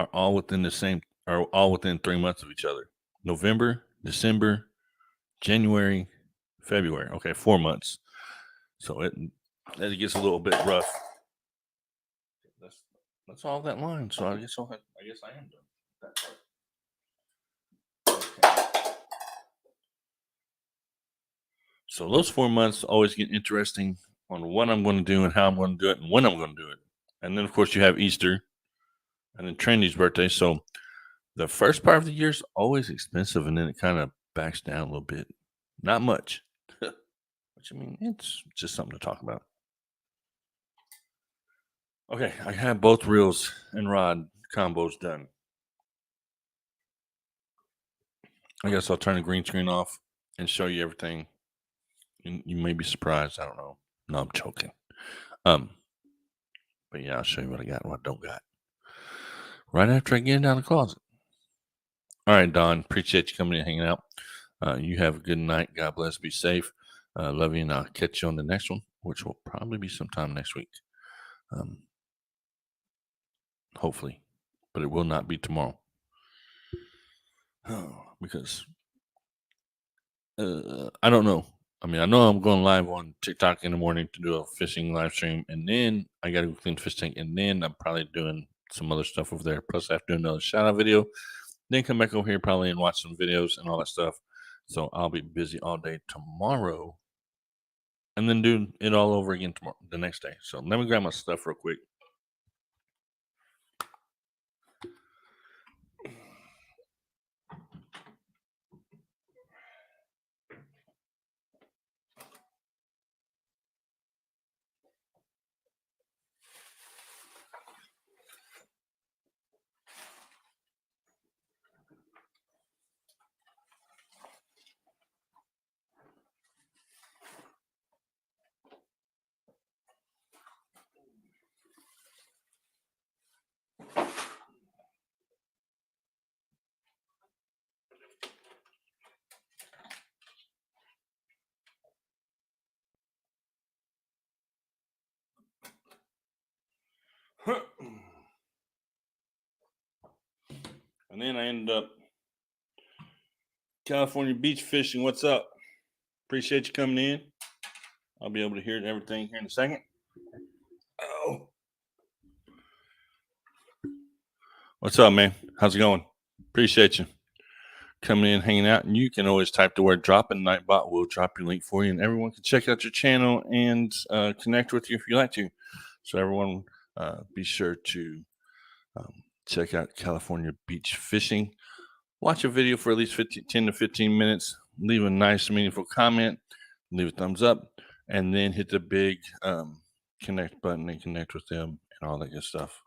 are all within 3 months of each other. November, December, January, February. Okay, 4 months. So it gets a little bit rough. That's all that line. So I guess I am done that part. Okay. So those 4 months always get interesting on what I'm going to do and how I'm going to do it and when I'm going to do it. And then of course you have Easter and then Trinity's birthday. So the first part of the year is always expensive, and then it kind of backs down a little bit. Not much. Which, I mean, it's just something to talk about. Okay, I have both reels and rod combos done. I guess I'll turn the green screen off and show you everything. You may be surprised. I don't know. No, I'm joking. But yeah, I'll show you what I got and what I don't got. Right after I get it out of the closet. All right, Don. Appreciate you coming in and hanging out. You have a good night. God bless. Be safe. Love you, and I'll catch you on the next one, which will probably be sometime next week. Hopefully, but it will not be tomorrow. Because I don't know. I mean, I know I'm going live on TikTok in the morning to do a fishing live stream, and then I got to go clean the fish tank, and then I'm probably doing some other stuff over there. Plus, I have to do another shout out video. Then come back over here probably and watch some videos and all that stuff. So I'll be busy all day tomorrow, and then do it all over again tomorrow, the next day. So let me grab my stuff real quick. And then I ended up California beach fishing. What's up? Appreciate you coming in. I'll be able to hear everything here in a second. Oh. What's up, man? How's it going? Appreciate you coming in, hanging out. And you can always type the word drop, and Nightbot will drop your link for you. And everyone can check out your channel and connect with you if you like to. So everyone be sure to check out California beach fishing. Watch a video for at least 10 to 15 minutes. Leave a nice, meaningful comment. Leave a thumbs up. And then hit the big connect button and connect with them and all that good stuff.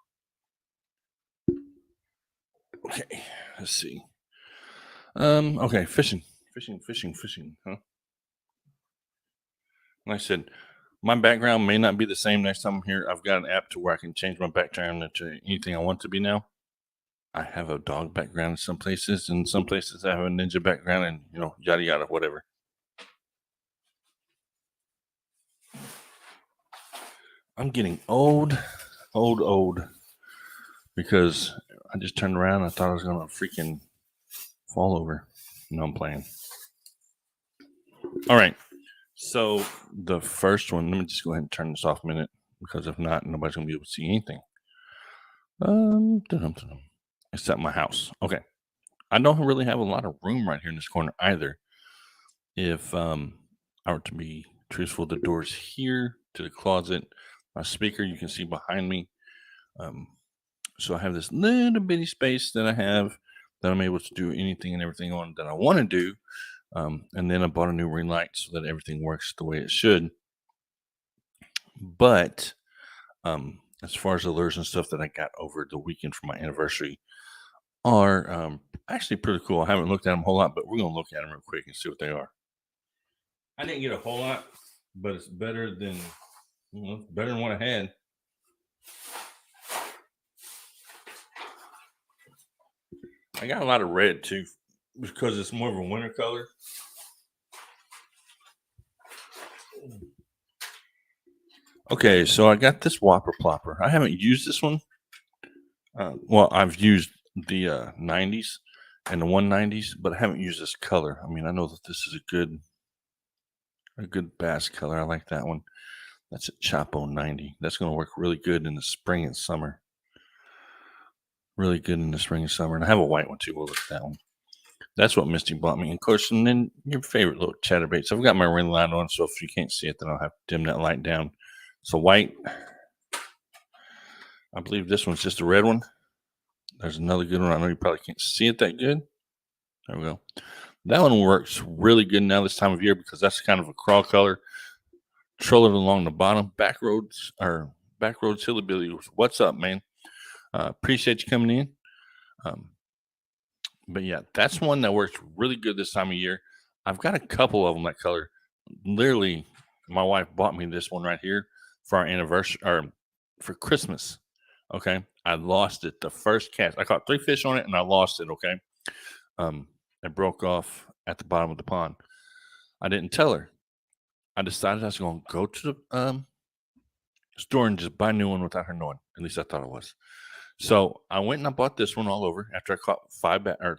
Okay, let's see. Okay, fishing, huh? Like I said, my background may not be the same next time I'm here. I've got an app to where I can change my background into anything I want to be now. I have a dog background in some places, and some places I have a ninja background, and yada yada, whatever. I'm getting old, because I just turned around and I thought I was gonna freaking fall over. No, I'm playing. All right. So the first one, let me just go ahead and turn this off a minute, because if not, nobody's gonna be able to see anything. Except my house. Okay. I don't really have a lot of room right here in this corner either. If I were to be truthful, the door's here to the closet. My speaker you can see behind me. So I have this little bitty space that I have that I'm able to do anything and everything on that I want to do. And then I bought a new ring light so that everything works the way it should. But as far as the lures and stuff that I got over the weekend for my anniversary are actually pretty cool. I haven't looked at them a whole lot, but we're going to look at them real quick and see what they are. I didn't get a whole lot, but it's better than what I had. I got a lot of red too, because it's more of a winter color. Okay, so I got this Whopper Plopper. I haven't used this one. Well, I've used the 90s and the 190s, but I haven't used this color. I mean, I know that this is a good bass color. I like that one. That's a Chapo 90. That's going to work really good in the spring and summer. Really good in the spring and summer. And I have a white one too. We'll look at that one. That's what Misty bought me. Of course, and then your favorite little chatterbaits. I've got my ring light on, so if you can't see it, then I'll have to dim that light down. So white. I believe this one's just a red one. There's another good one. I know you probably can't see it that good. There we go. That one works really good now this time of year because that's kind of a crawl color. Trolling along the bottom. Back roads Hillbilly. What's up, man? Appreciate you coming in. But yeah, that's one that works really good this time of year. I've got a couple of them that color. Literally, my wife bought me this one right here for our anniversary or for Christmas. Okay. I lost it the first cast. I caught 3 fish on it and I lost it. Okay. It broke off at the bottom of the pond. I didn't tell her. I decided I was going to go to the store and just buy a new one without her knowing. At least I thought it was. So I went and I bought this one all over after I caught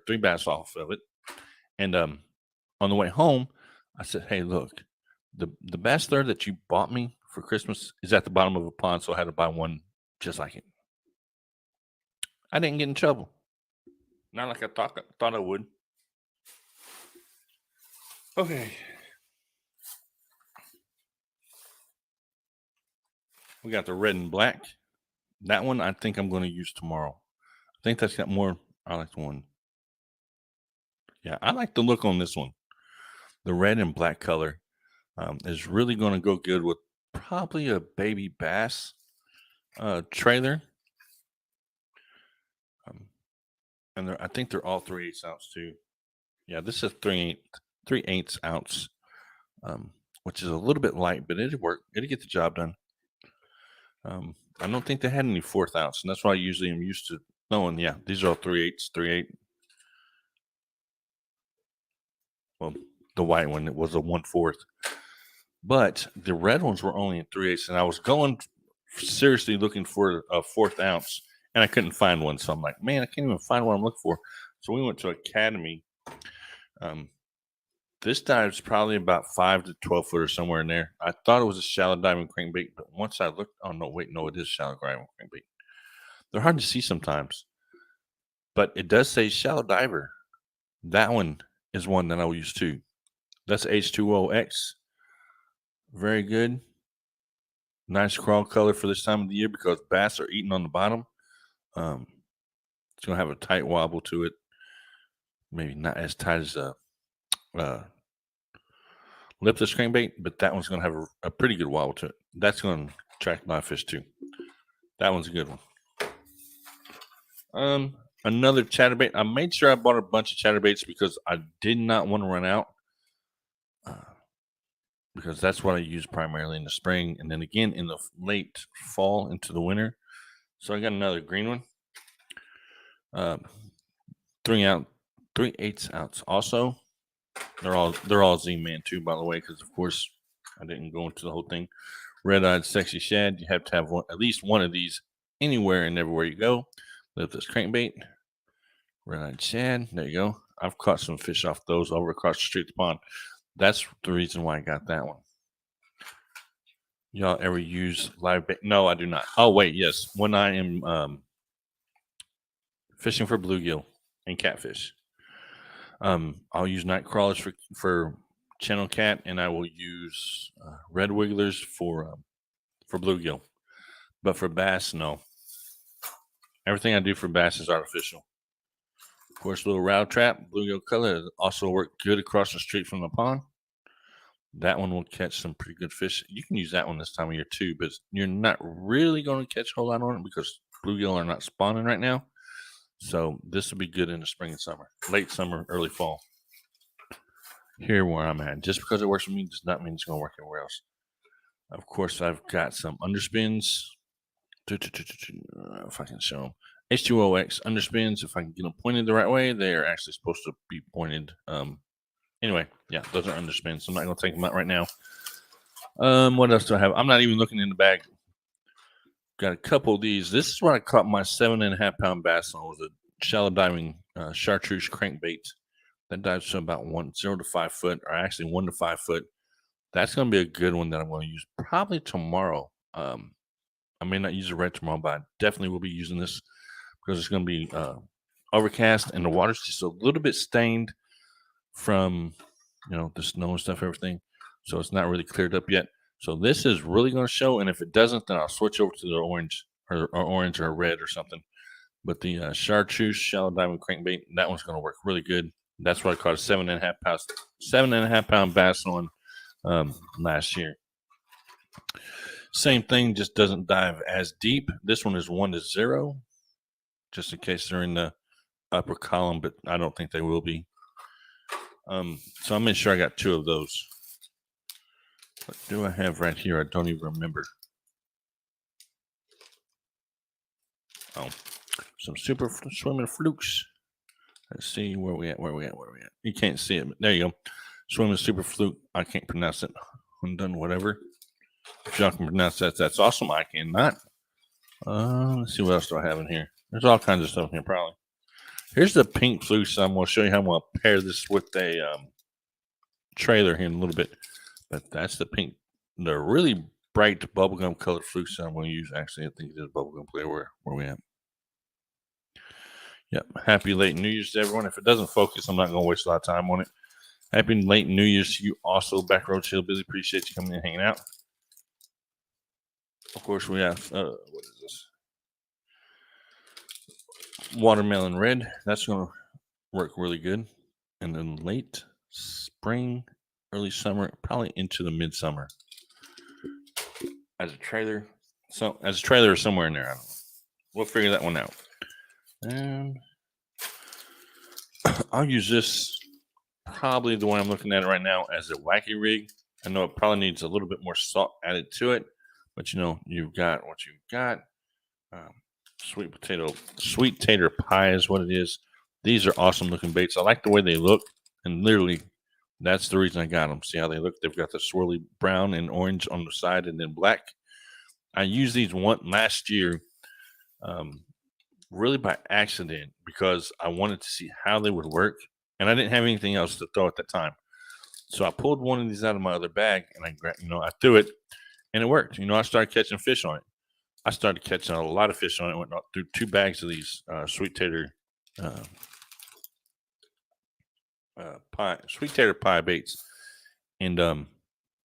3 bass off of it. And on the way home, I said, "Hey, look, the bass lure that you bought me for Christmas is at the bottom of a pond, so I had to buy one just like it." I didn't get in trouble. Not like I thought I would. Okay. We got the red and black. That one I think I'm going to use tomorrow. I think that's got more. I like the one. Yeah, I like the look on this one. The red and black color is really going to go good with probably a baby bass trailer. And I think they're all 3/8 ounce too. Yeah, this is 3/8 ounce, which is a little bit light, but it'll work. It'll get the job done. I don't think they had any 1/4 ounce, and that's why I usually am used to knowing. Yeah, these are all 3/8, 3/8. Well, the white one it was a 1/4, but the red ones were only in 3/8, and I was going seriously looking for a 1/4 ounce, and I couldn't find one. So I'm like, man, I can't even find what I'm looking for. So we went to Academy. This dive's probably about 5 to 12 footer somewhere in there. I thought it was a shallow diving crankbait, but once I looked, oh no, wait, no, it is shallow diving crankbait. They're hard to see sometimes, but it does say shallow diver. That one is one that I will use too. That's H2OX. Very good. Nice crawl color for this time of the year because bass are eating on the bottom. It's gonna have a tight wobble to it. Maybe not as tight as a lipless crankbait, but that one's gonna have a pretty good wobble to it. That's gonna attract live fish too. That one's a good one. Another chatterbait. I made sure I bought a bunch of chatterbaits because I did not want to run out. Because that's what I use primarily in the spring and then again in the late fall into the winter. So I got another green one. 3/8 ounce. Also, they're all Z-Man too, by the way, because of course I didn't go into the whole thing. Red-eyed sexy shad. You have to have at least one of these anywhere and everywhere you go. Live this crankbait. Red-eyed shad. There you go. I've caught some fish off those over across the street the pond. That's the reason why I got that one. Y'all ever use live bait? No, I do not. Oh, wait, yes. When I am fishing for bluegill and catfish, I'll use night crawlers for channel cat, and I will use red wigglers for bluegill. But for bass, no. Everything I do for bass is artificial. Of course, little rattle trap, bluegill color also work good across the street from the pond. That one will catch some pretty good fish. You can use that one this time of year too, but you're not really going to catch a whole lot on it because bluegill are not spawning right now. So this will be good in the spring and summer, late summer, early fall. Here where I'm at. Just because it works for me does not mean it's going to work everywhere else. Of course, I've got some underspins. If I can show them. H2OX underspins. If I can get them pointed the right way, they are actually supposed to be pointed. Anyway, yeah, those are underspins. So I'm not going to take them out right now. What else do I have? I'm not even looking in the bag. got a couple of these. This is where I caught my 7.5 pound bass on. It was a shallow diving chartreuse crankbait that dives to about 0 to 5 foot, or actually 1 to 5 foot. That's going to be a good one that I'm going to use probably tomorrow. I may not use the red tomorrow, but I definitely will be using this because it's going to be overcast and the water's just a little bit stained from, the snow and stuff, everything. So it's not really cleared up yet. So this is really going to show. And if it doesn't, then I'll switch over to the orange or red or something. But the chartreuse shallow diamond crankbait, that one's going to work really good. That's what I caught a 7.5 pound bass on last year. Same thing, just doesn't dive as deep. This one is 1 to 0, just in case they're in the upper column, but I don't think they will be. So I made sure I got 2 of those. What do I have right here? I don't even remember. Oh, some super swimming flukes. Let's see where we at. You can't see it, but there you go. Swimming super fluke. I can't pronounce it. Undone, whatever. If y'all can pronounce that, that's awesome. I cannot. Let's see what else do I have in here. There's all kinds of stuff in here, probably. Here's the pink fluke. So I'm going to show you how I'm going to pair this with a trailer here in a little bit. But that's the pink, the really bright bubblegum colored fluke I'm going to use. Actually, I think it is bubblegum clear. Where we at? Yep. Happy late New Year's to everyone. If it doesn't focus, I'm not going to waste a lot of time on it. Happy late New Year's to you also, Backroad Hillbilly. Appreciate you coming in and hanging out. Of course, we have, what is this? Watermelon red. That's going to work really good. And then late spring, early summer, probably into the midsummer. As a trailer. So, as a trailer or somewhere in there. I don't know. We'll figure that one out. And I'll use this, probably the one I'm looking at right now, as a wacky rig. I know it probably needs a little bit more salt added to it. But you've got what you've got. Sweet tater pie is what it is. These are awesome looking baits. I like the way they look, and literally, that's the reason I got them. See how they look? They've got the swirly brown and orange on the side, and then black. I used these last year, really by accident, because I wanted to see how they would work, and I didn't have anything else to throw at that time. So I pulled one of these out of my other bag, and I threw it. And it worked. I started catching fish on it. I started catching a lot of fish on it. Went through 2 bags of these sweet tater pie baits. And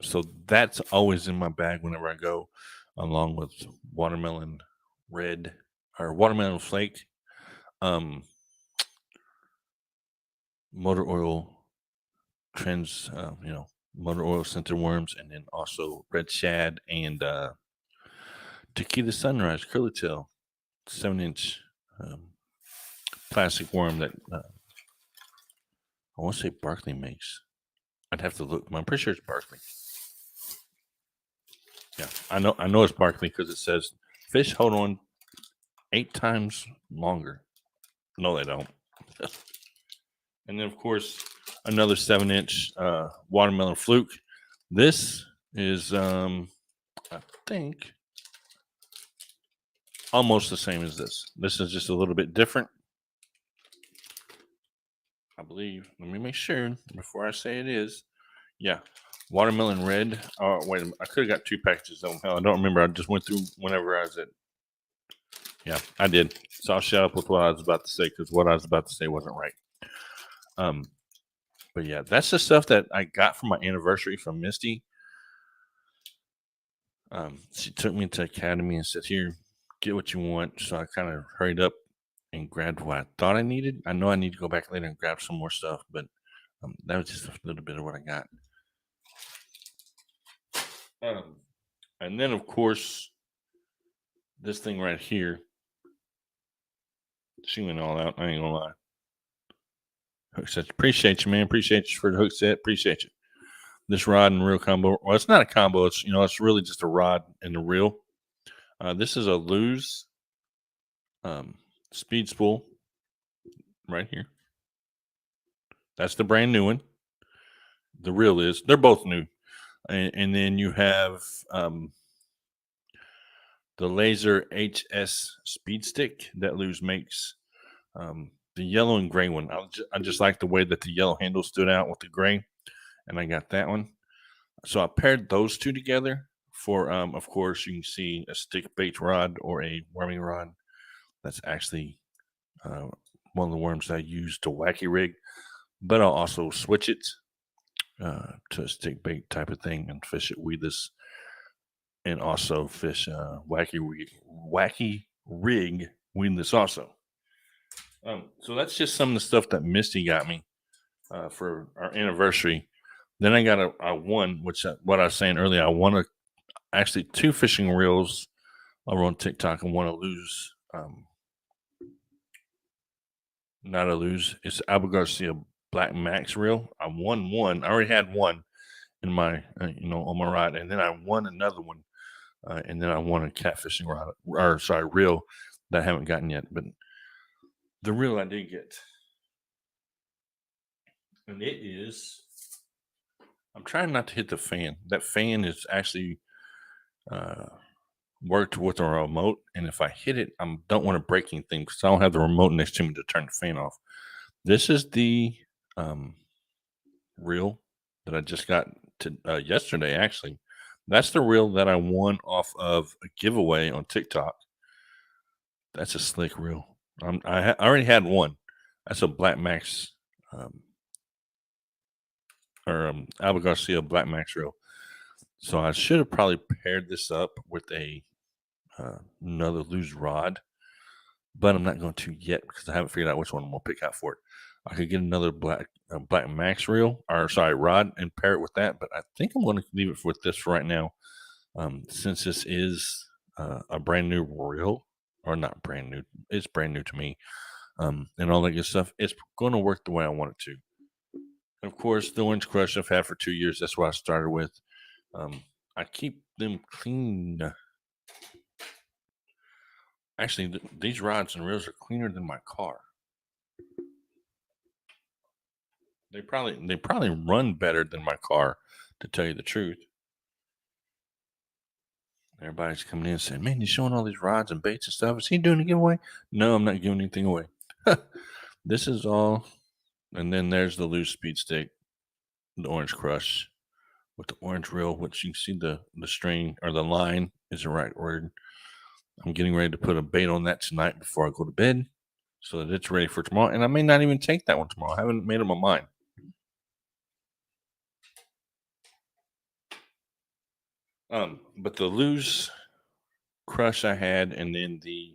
so that's always in my bag whenever I go, along with watermelon red or watermelon flake, motor oil motor oil scented worms, and then also red shad and Tequila Sunrise curly tail 7-inch plastic worm that I want to say Barkley makes. I'd have to look. I'm pretty sure it's Barkley. Yeah, I know it's Barkley because it says fish hold on 8 times longer. No, they don't. And then of course another 7-inch watermelon fluke. This is I think almost the same as this. This is just a little bit different, I believe. Let me make sure before I say it is. Yeah, watermelon red. Oh, wait a minute. I could have got 2 packages of them. Hell, I don't remember. I just went through whenever I was at. Yeah, I did. So I'll shut up with what I was about to say because what I was about to say wasn't right. But yeah, that's the stuff that I got for my anniversary from Misty. She took me to Academy and said, "Here, get what you want." So I kind of hurried up and grabbed what I thought I needed. I know I need to go back later and grab some more stuff, but that was just a little bit of what I got. And then, of course, this thing right here, she went all out. I ain't gonna lie. Hook set. Appreciate you, man. Appreciate you for the hook set. Appreciate you. This rod and reel combo. Well, it's not a combo. It's it's really just a rod and a reel. This is a Lew's speed spool right here. That's the brand new one. The reel is. They're both new. And then you have the Laser HS Speed Stick that Luz makes. The yellow and gray one. I just like the way that the yellow handle stood out with the gray, and I got that one. So I paired those two together for, of course, you can see a stick bait rod or a worming rod. That's actually one of the worms that I use to wacky rig, but I'll also switch it to a stick bait type of thing and fish it weedless, and also fish wacky rig weedless also. So that's just some of the stuff that Misty got me for our anniversary. Then I got a one, which what I was saying earlier, I want actually 2 fishing reels over on TikTok and want to lose. Not a lose. It's Abu Garcia Black Max reel. I won one. I already had one in my, on my rod, and then I won another one, and then I won a catfishing rod, or sorry, reel that I haven't gotten yet. But the reel I did get, and it is. I'm trying not to hit the fan. That fan is actually worked with a remote, and if I hit it, I don't want to break anything because I don't have the remote next to me to turn the fan off. This is the reel that I just got to yesterday. Actually, that's the reel that I won off of a giveaway on TikTok. That's a slick reel. I already had one. That's a Black Max Abu Garcia Black Max reel. So I should have probably paired this up with a another loose rod, but I'm not going to yet because I haven't figured out which one I'm gonna pick out for it. I could get another Black Max reel, or sorry, rod, and pair it with that. But I think I'm going to leave it with this for right now, since this is a brand new reel, or not brand new. It's brand new to me, and all that good stuff. It's going to work the way I want it to. Of course, the Orange Crush I've had for 2 years. That's what I started with. I keep them clean. Actually, these rods and reels are cleaner than my car. They probably run better than my car, to tell you the truth. Everybody's coming in saying, "Man, he's showing all these rods and baits and stuff. Is he doing a giveaway?" No, I'm not giving anything away. This is all. And then there's the loose speed stick, the Orange Crush with the orange reel, which you can see the string or the line is the right word. I'm getting ready to put a bait on that tonight before I go to bed so that it's ready for tomorrow. And I may not even take that one tomorrow. I haven't made up my mind. But the loose crush I had, and then the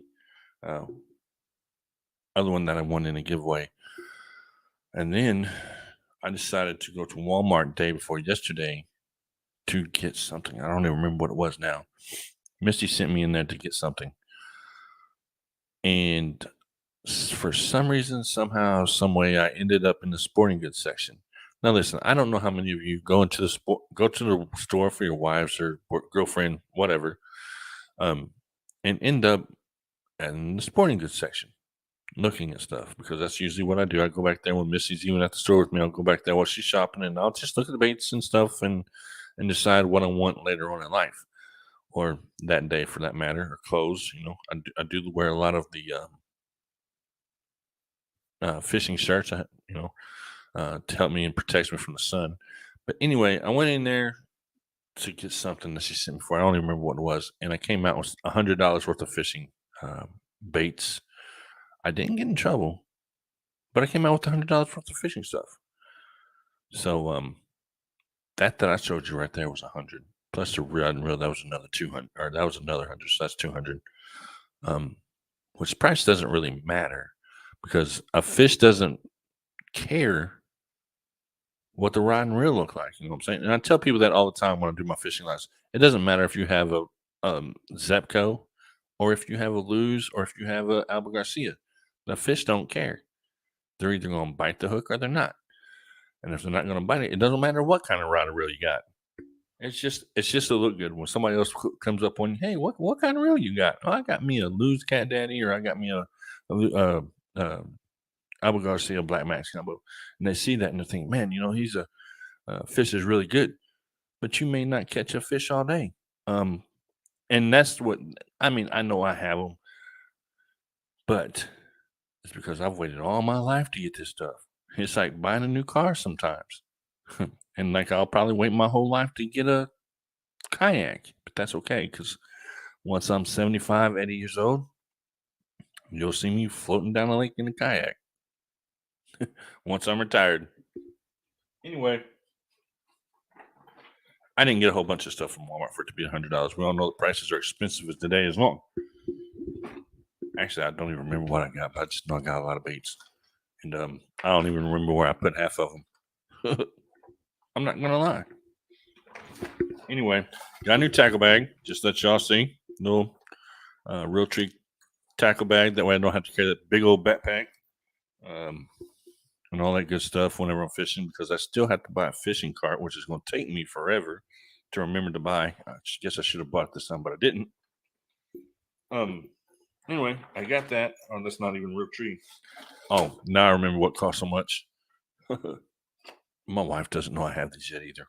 other one that I won in a giveaway. And then I decided to go to Walmart day before yesterday to get something. I don't even remember what it was now. Misty sent me in there to get something. And for some reason, somehow, some way, I ended up in the sporting goods section. Now, listen, I don't know how many of you go to the store for your wives or girlfriend, whatever, and end up in the sporting goods section looking at stuff, because that's usually what I do. I go back there when Missy's even at the store with me. I'll go back there while she's shopping, and I'll just look at the baits and stuff and decide what I want later on in life, or that day for that matter, or clothes. I do wear a lot of the fishing shirts, to help me and protect me from the sun. But anyway, I went in there to get something that she sent me for. I don't even remember what it was, and I came out with $100 worth of fishing baits. I didn't get in trouble, but I came out with $100 worth of fishing stuff. So that I showed you right there was 100 plus the rod and reel. That was another 200, or that was another 100. So that's 200. Which price doesn't really matter, because a fish doesn't care what the rod and reel look like. You know what I'm saying? And I tell people that all the time when I do my fishing lines. It doesn't matter if you have a Zepco, or if you have a Luz, or if you have a Abu Garcia. The fish don't care. They're either going to bite the hook or they're not. And if they're not going to bite it, it doesn't matter what kind of rod and reel you got. It's just to look good when somebody else comes up on you. Hey, what kind of reel you got? Oh, I got me a Luz Cat Daddy, or I got me a Abu Garcia Black Max combo. And they see that and they think, man, he's a fish is really good, but you may not catch a fish all day. And that's what I mean. I know I have them, but it's because I've waited all my life to get this stuff. It's like buying a new car sometimes. And like I'll probably wait my whole life to get a kayak, but that's okay because once I'm 75, 80 years old, you'll see me floating down a lake in a kayak once I'm retired. Anyway, I didn't get a whole bunch of stuff from Walmart for it to be $100. We all know the prices are expensive as the day is long. Actually, I don't even remember what I got, but I just know I got a lot of baits. And I don't even remember where I put half of them. I'm not going to lie. Anyway, got a new tackle bag. Just let y'all see. No Realtree tackle bag. That way I don't have to carry that big old backpack and all that good stuff whenever I'm fishing, because I still have to buy a fishing cart, which is going to take me forever to remember to buy. I guess I should have bought this time, but I didn't. Anyway, I got that. Oh, that's not even Realtree. Oh, now I remember what cost so much. My wife doesn't know I have these yet either.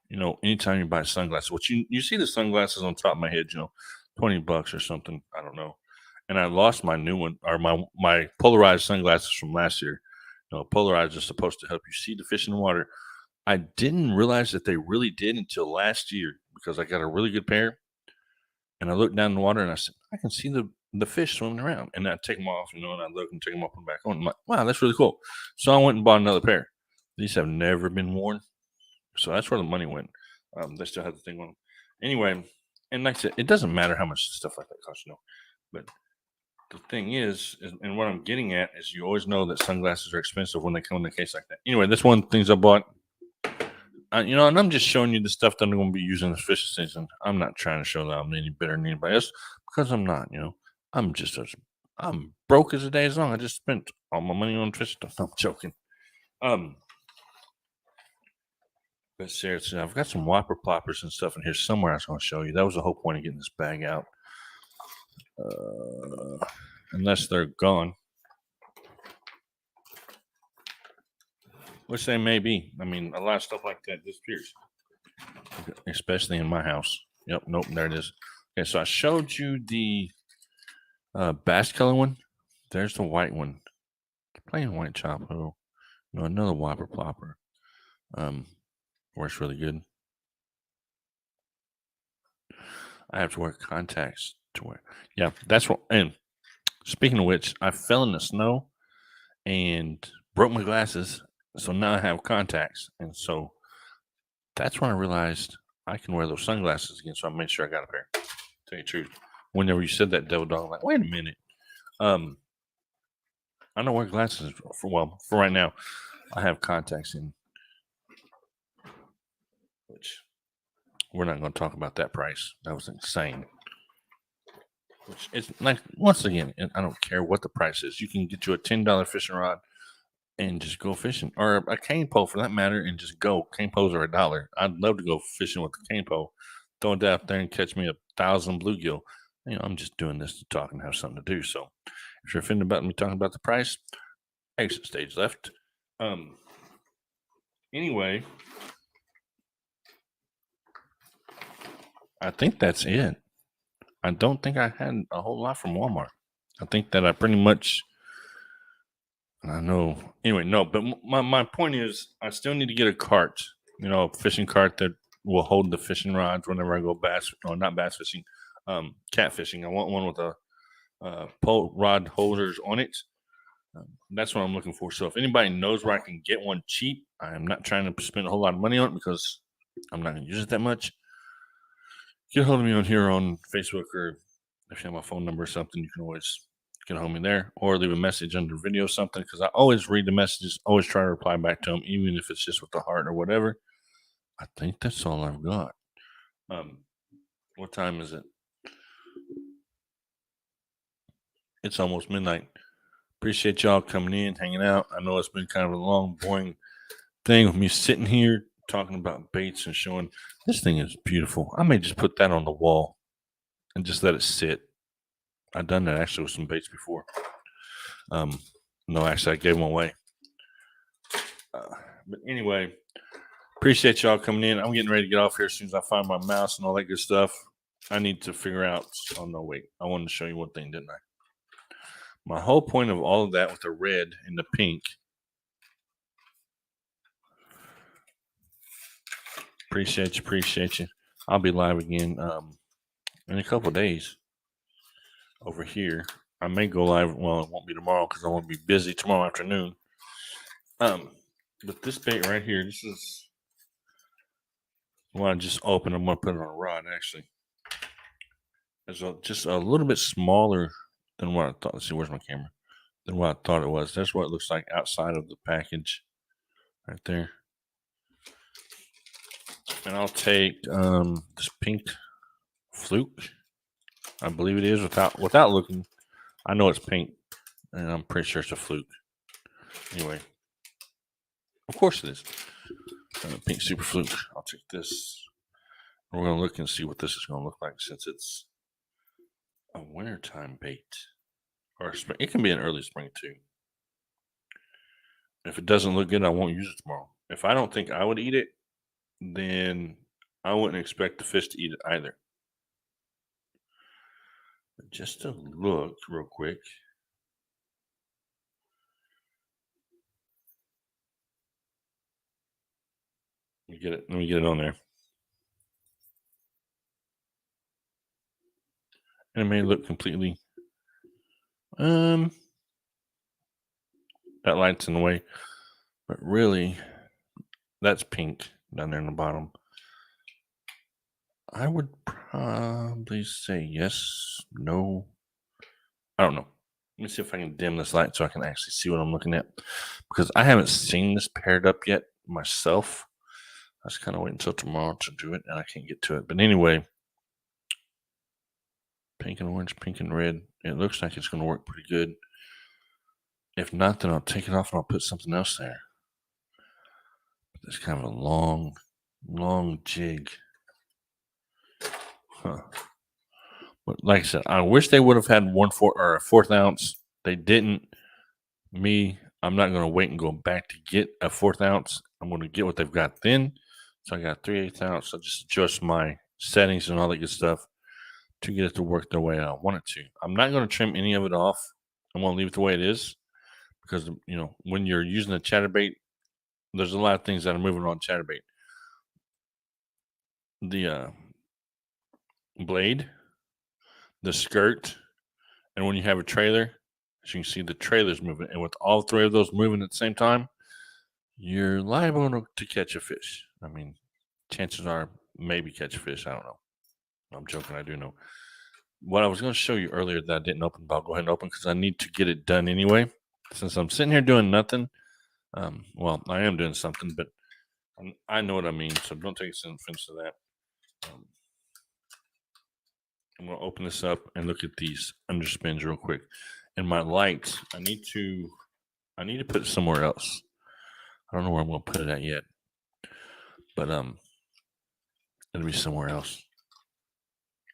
You know, anytime you buy sunglasses, which you see the sunglasses on top of my head, you know, $20 or something. I don't know. And I lost my new one, or my polarized sunglasses from last year. You know, polarized is supposed to help you see the fish in the water. I didn't realize that they really did until last year, because I got a really good pair. And I looked down in the water and I said, I can see the fish swimming around. And I take them off, you know, and I look and take them up and back on. I'm like, wow, that's really cool. So I went and bought another pair. These have never been worn. So that's where the money went. They still have the thing on them. Anyway, and like I said, it doesn't matter how much stuff like that costs, you know. But the thing is, and what I'm getting at is, you always know that sunglasses are expensive when they come in a case like that. Anyway, that's one of the things I bought. You know, and I'm just showing you the stuff that I'm going to be using this fishing season. I'm not trying to show that I'm any better than anybody else, because I'm not. You know, I'm broke as the day is long. I just spent all my money on fishing stuff. No, I'm joking. But seriously, I've got some whopper ploppers and stuff in here somewhere I was going to show you. That was the whole point of getting this bag out. Unless they're gone. Which they may be. I mean, a lot of stuff like that disappears. Especially in my house. Yep, nope, there it is. Okay, so I showed you the bass color one. There's the white one. Plain white Chapo. No, another whopper plopper. Works really good. I have to wear contacts to wear. Yeah, that's what. And speaking of which, I fell in the snow and broke my glasses. So now I have contacts. And so that's when I realized I can wear those sunglasses again. So I made sure I got a pair. Tell you the truth. Whenever you said that, Devil Dog, I'm like, wait a minute. I don't wear glasses for right now. I have contacts in, which we're not going to talk about that price. That was insane. Which is like, once again, I don't care what the price is. You can get you a $10 fishing rod and just go fishing, or a cane pole for that matter, and just go. Cane poles are $1. I'd love to go fishing with the cane pole, throw it out there and catch me 1,000 bluegill. You know, I'm just doing this to talk and have something to do. So if you're offended about me talking about the price, exit stage left. Anyway, I think that's it. I don't think I had a whole lot from Walmart. I think that I pretty much, I know. Anyway, no, but my point is, I still need to get a cart, you know, a fishing cart that will hold the fishing rods whenever I go bass, or not bass fishing, cat fishing. I want one with a pole rod holders on it. That's what I'm looking for. So if anybody knows where I can get one cheap, I'm not trying to spend a whole lot of money on it because I'm not going to use it that much. Get a hold of me on here on Facebook, or if you have my phone number or something, you can always get a hold of me there, or leave a message under the video or something, because I always read the messages, always try to reply back to them, even if it's just with the heart or whatever. I think that's all I've got. What time is it? It's almost midnight. Appreciate y'all coming in, hanging out. I know it's been kind of a long, boring thing with me sitting here talking about baits and showing. This thing is beautiful. I may just put that on the wall and just let it sit. I've done that actually with some baits before. No, actually, I gave them away. But anyway, Appreciate y'all coming in. I'm getting ready to get off here as soon as I find my mouse and all that good stuff. I need to figure out. Oh, no, wait. I wanted to show you one thing, didn't I? My whole point of all of that with the red and the pink. Appreciate you. I'll be live again in a couple days over here. I may go live. Well, it won't be tomorrow because I won't be busy tomorrow afternoon. But this bait right here, this is one I just opened. I'm gonna put it on a rod actually. It's just a little bit smaller than what I thought. Let's see, where's my camera? Than what I thought it was. That's what it looks like outside of the package, right there. And I'll take this pink fluke. I believe it is without looking. I know it's pink, and I'm pretty sure it's a fluke. Anyway, of course it is. Pink super fluke. I'll take this. We're gonna look and see what this is gonna look like since it's a wintertime bait, or spring. It can be an early spring too. If it doesn't look good, I won't use it tomorrow. If I don't think I would eat it, then I wouldn't expect the fish to eat it either. But just to look real quick. Let me get it on there. And it may look completely that light's in the way, but really that's pink down there in the bottom. I would probably say yes, no. I don't know. Let me see if I can dim this light so I can actually see what I'm looking at, because I haven't seen this paired up yet myself. I was kind of waiting until tomorrow to do it, and I can't get to it. But anyway, pink and orange, pink and red. It looks like it's going to work pretty good. If not, then I'll take it off and I'll put something else there. But it's kind of a long jig. Huh. But like I said, I wish they would have had a fourth ounce. They didn't. I'm not going to wait and go back to get a fourth ounce. I'm going to get what they've got then. So I got 3/8 ounce. So just adjust my settings and all that good stuff to get it to work the way I want it to. I'm not going to trim any of it off. I'm going to leave it the way it is, because when you're using a chatterbait, there's a lot of things that are moving on chatterbait. The blade, the skirt, and when you have a trailer, as you can see, the trailer's moving. And with all three of those moving at the same time, you're liable to catch a fish. I mean, chances are maybe catch a fish. I don't know. I'm joking. I do know. What I was going to show you earlier that I didn't open, but I'll go ahead and open because I need to get it done anyway. Since I'm sitting here doing nothing, well, I am doing something, but I know what I mean, so don't take offense to that. I'm going to open this up and look at these underspins real quick. And my light, I need to put it somewhere else. I don't know where I'm going to put it at yet, but it'll be somewhere else.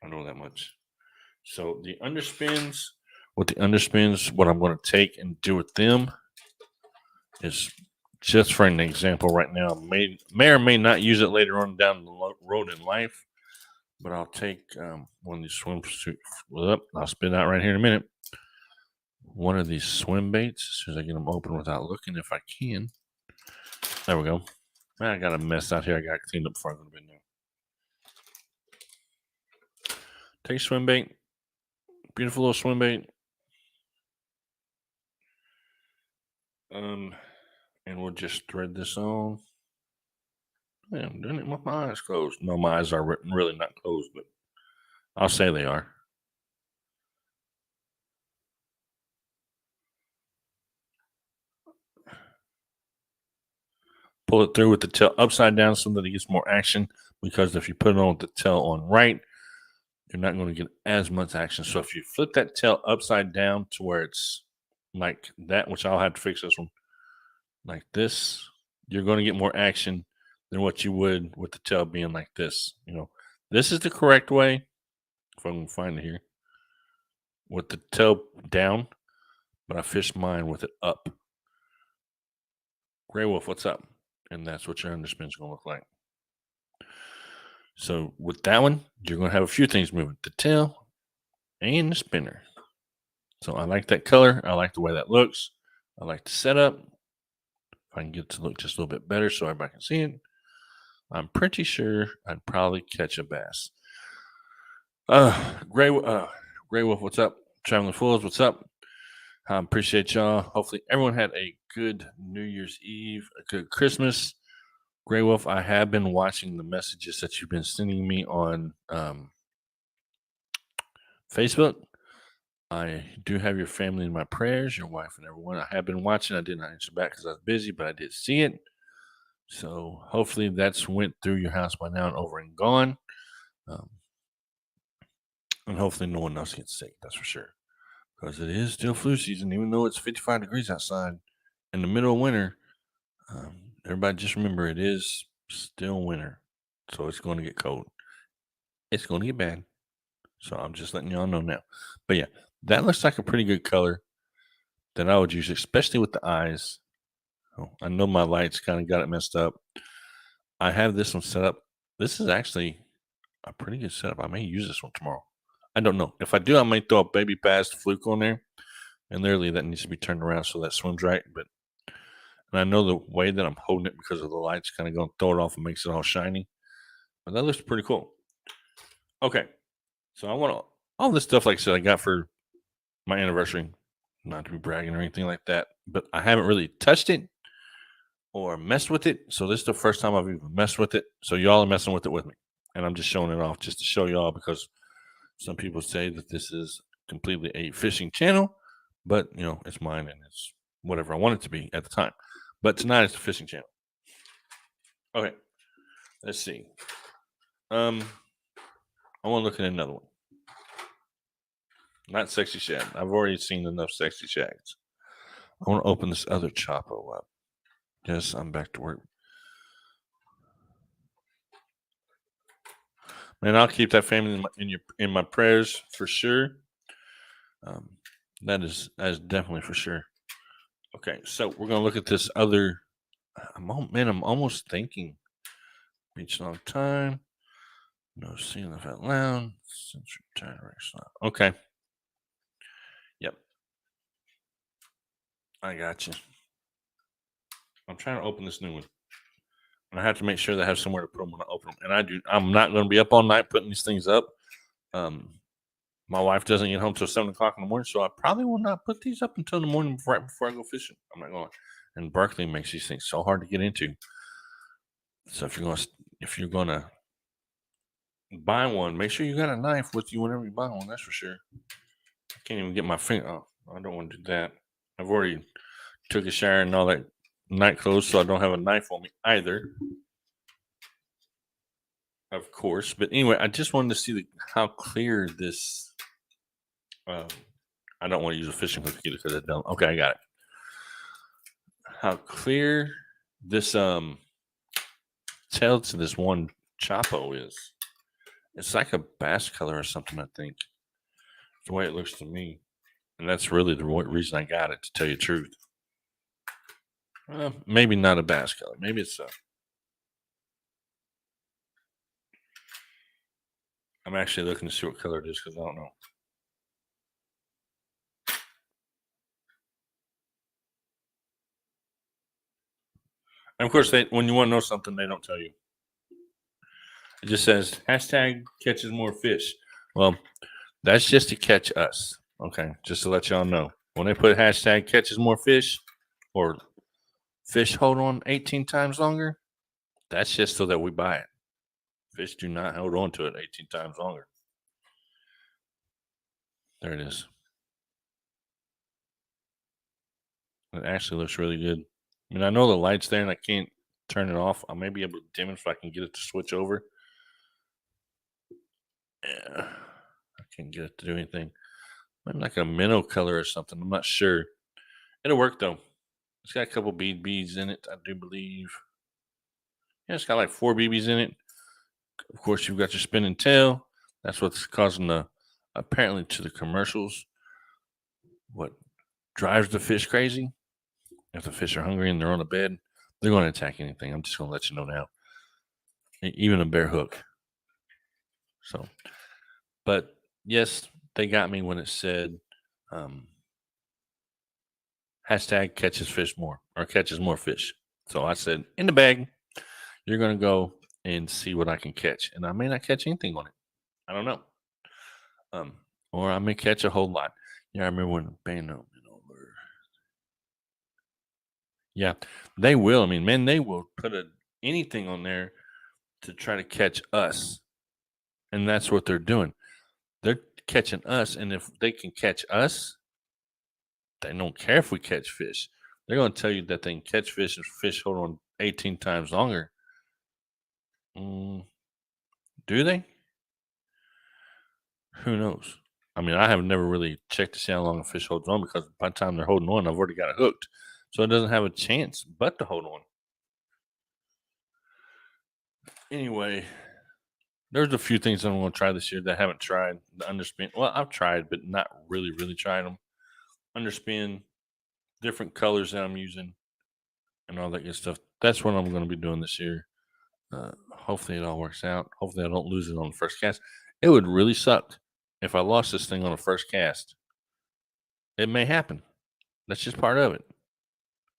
I know that much. So the underspins, what I'm going to take and do with them is, just for an example right now, may or may not use it later on down the road in life, but I'll take one of these swimsuits. I'll spit out right here in a minute. One of these swim baits, as soon as I get them open without looking, if I can. There we go. Man, I got a mess out here. I got to clean up before I go to bed now. Take a swim bait. Beautiful little swim bait. And we'll just thread this on. Yeah, I'm doing it with my eyes closed. No, my eyes are really not closed, but I'll say they are. Pull it through with the tail upside down so that it gets more action, because if you put it on with the tail on right, you're not going to get as much action. So if you flip that tail upside down to where it's like that, which I'll have to fix this one, like this, you're going to get more action than what you would with the tail being like this. This is the correct way, if I can find it here, with the tail down, but I fished mine with it up. Gray Wolf, what's up? And that's what your underspin is going to look like. So with that one, you're going to have a few things moving: the tail and the spinner. So I like that color. I like the way that looks. I like the setup. If I can get it to look just a little bit better so everybody can see it, I'm pretty sure I'd probably catch a bass. Gray Wolf, what's up? Traveling Fools, what's up? I appreciate y'all. Hopefully everyone had a good New Year's Eve, a good Christmas. Gray Wolf, I have been watching the messages that you've been sending me on Facebook. I do have your family in my prayers, your wife and everyone. I have been watching. I did not answer back because I was busy, but I did see it. So hopefully that's went through your house by now and over and gone. And hopefully no one else gets sick, that's for sure. Because it is still flu season, even though it's 55 degrees outside in the middle of winter. Everybody just remember it is still winter. So it's going to get cold. It's going to get bad. So I'm just letting y'all know now. But yeah, that looks like a pretty good color that I would use, especially with the eyes. Oh, I know my lights kind of got it messed up. I have this one set up. This is actually a pretty good setup. I may use this one tomorrow. I don't know. If I do, I might throw a baby bass fluke on there. And literally that needs to be turned around so that swims right. But and I know the way that I'm holding it because of the lights kind of going to throw it off and makes it all shiny. But that looks pretty cool. Okay. So I want all this stuff, like I said, I got for my anniversary. Not to be bragging or anything like that. But I haven't really touched it or messed with it. So this is the first time I've even messed with it. So y'all are messing with it with me. And I'm just showing it off just to show y'all, because some people say that this is completely a fishing channel, but it's mine and it's whatever I want it to be at the time. But tonight it's a fishing channel. Okay, let's see. I want to look at another one. Not Sexy Shad. I've already seen enough Sexy Shads. I want to open this other Chapo up. Yes, I'm back to work. Man, I'll keep that family in my prayers for sure. That is definitely for sure. Okay, so we're gonna look at this other. I'm almost thinking beach long time. No seeing of out loud. Century time race. Okay. Yep. I got you. I'm trying to open this new one. And I have to make sure that I have somewhere to put them when I open them. And I do. I'm not going to be up all night putting these things up. My wife doesn't get home till 7 o'clock in the morning, so I probably will not put these up until the morning right before I go fishing. I'm not going. And Berkeley makes these things so hard to get into. So if you're gonna buy one, make sure you got a knife with you whenever you buy one. That's for sure. I can't even get my finger. Oh, I don't want to do that. I've already took a shower and all that night clothes, so I don't have a knife on me either. Of course, but anyway, I just wanted to see how clear this. I don't want to use a fishing hook either because I don't. Okay, I got it. How clear this tail to this one Chapo is. It's like a bass color or something, I think. The way it looks to me. And that's really the reason I got it, to tell you the truth. Maybe not a bass color. Maybe it's a. I'm actually looking to see what color it is because I don't know. And of course, when you want to know something, they don't tell you. It just says hashtag catches more fish. Well, that's just to catch us. Okay, just to let y'all know. When they put hashtag catches more fish or fish hold on 18 times longer, that's just so that we buy it. Fish do not hold on to it 18 times longer. There it is. It actually looks really good. I mean, I know the light's there and I can't turn it off. I may be able to dim it if I can get it to switch over. Yeah, I can't get it to do anything. Maybe like a minnow color or something. I'm not sure. It'll work though. It's got a couple beads in it, I do believe. Yeah, it's got like 4 BBs in it. Of course, you've got your spinning tail. That's what's causing apparently to the commercials, what drives the fish crazy. If the fish are hungry and they're on the bed, They're going to attack anything. I'm just going to let you know now. Even a bare hook. So, but yes, they got me when it said hashtag catches fish more or catches more fish. So I said, in the bag, you're going to go and see what I can catch. And I may not catch anything on it. I don't know. Or I may catch a whole lot. Yeah, I remember when Bano went over. Yeah, they will. I mean, man, they will put anything on there to try to catch us. And that's what they're doing. They're catching us. And if they can catch us, they don't care if we catch fish. They're going to tell you that they can catch fish and fish hold on 18 times longer. Do they? Who knows? I mean, I have never really checked to see how long a fish holds on because by the time they're holding on, I've already got it hooked. So it doesn't have a chance but to hold on. Anyway, there's a few things I'm going to try this year that I haven't tried. The underspin. Well, I've tried, but not really tried them. Underspin, different colors that I'm using, and all that good stuff. That's what I'm going to be doing this year. Hopefully it all works out. Hopefully I don't lose it on the first cast. It would really suck if I lost this thing on the first cast. It may happen. That's just part of it.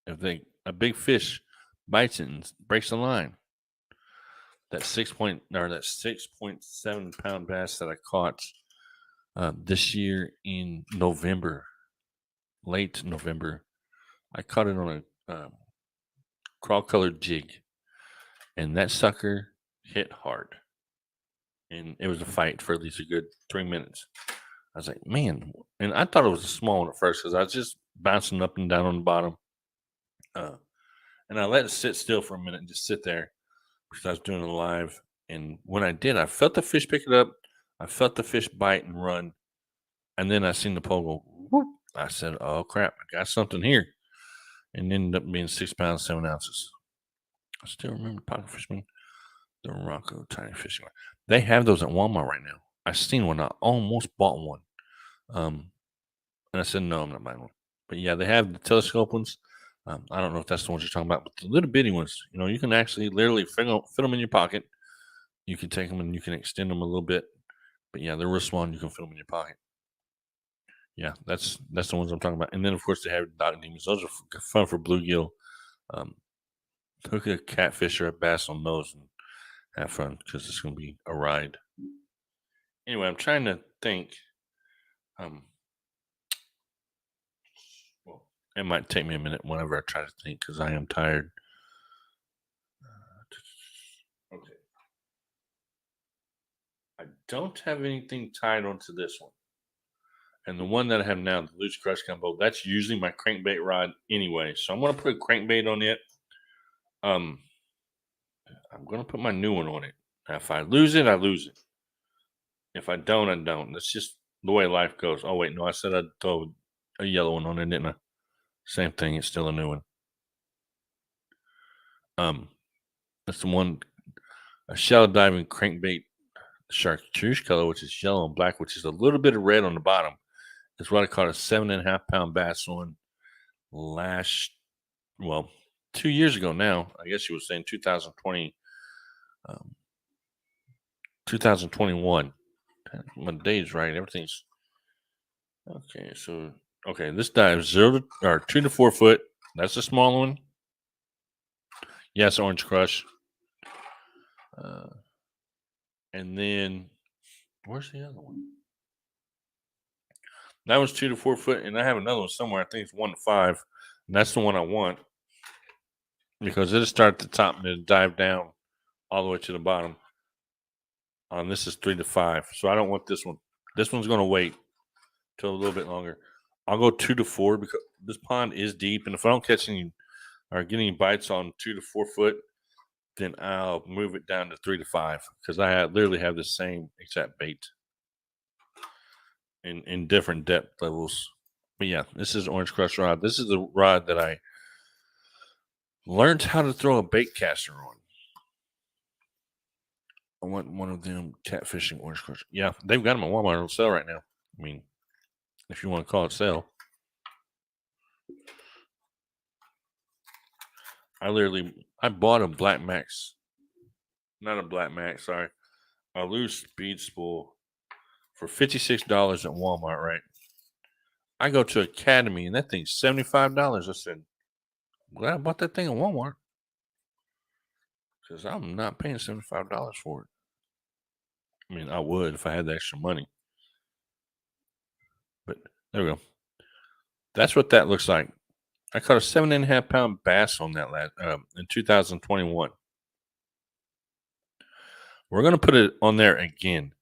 If a big fish bites it and breaks the line, that 6.7 pound bass that I caught this year in November, late November, I caught it on a crawl colored jig, and that sucker hit hard. And it was a fight for at least a good 3 minutes. I was like, man, and I thought it was a small one at first because I was just bouncing up and down on the bottom. And I let it sit still for a minute and just sit there because I was doing it live. And when I did, I felt the fish pick it up. I felt the fish bite and run. And then I seen the pole go, whoop. I said, oh, crap, I got something here. And ended up being 6 pounds, 7 ounces. I still remember Pocket Fisherman, the Rocco Tiny Fishing Line. They have those at Walmart right now. I seen one. I almost bought one. And I said, no, I'm not buying one. But yeah, they have the telescope ones. I don't know if that's the ones you're talking about, but the little bitty ones, you can actually literally fit them in your pocket. You can take them and you can extend them a little bit. But yeah, they're real small and you can fit them in your pocket. Yeah, that's the ones I'm talking about. And then, of course, they have Dock Demons. Those are fun for bluegill. Hook a catfish or a bass on those and have fun because it's going to be a ride. Anyway, I'm trying to think. Well, it might take me a minute whenever I try to think because I am tired. Okay. I don't have anything tied onto this one. And the one that I have now, the Loose Crush Combo, that's usually my crankbait rod anyway. So I'm going to put a crankbait on it. I'm going to put my new one on it. Now, if I lose it, I lose it. If I don't, I don't. That's just the way life goes. Oh, wait, no, I said I'd throw a yellow one on it, didn't I? Same thing. It's still a new one. That's the one, a shallow diving crankbait chartreuse color, which is yellow and black, which is a little bit of red on the bottom. It's what I caught a 7.5 pound bass on 2 years ago now. I guess you were saying 2020, 2021. My date's right. Everything's okay. So, this dive 2 to 4 foot. That's a small one. Yes, Orange Crush. And then, where's the other one? That was 2 to 4 foot, and I have another one somewhere. I think it's 1 to 5, and that's the one I want because it'll start at the top and it'll dive down all the way to the bottom. This is 3 to 5, so I don't want this one. This one's going to wait till a little bit longer. I'll go 2 to 4 because this pond is deep, and if I don't catch any or get any bites on 2 to 4 foot, then I'll move it down to 3 to 5 because I literally have the same exact bait in different depth levels. But yeah, this is Orange Crush rod. This is the rod that I learned how to throw a bait caster on. I want one of them catfishing Orange Crush. Yeah, they've got them at Walmart on sale right now. I mean, if you want to call it sale. I bought a Black Max, not a Black Max, sorry, a loose speed spool for $56 at Walmart, right? I go to Academy and that thing's $75. I said, glad I bought that thing at Walmart because I'm not paying $75 for it. I mean, I would if I had the extra money. But there we go. That's what that looks like. I caught a 7.5 pound bass on that in 2021. We're gonna put it on there again.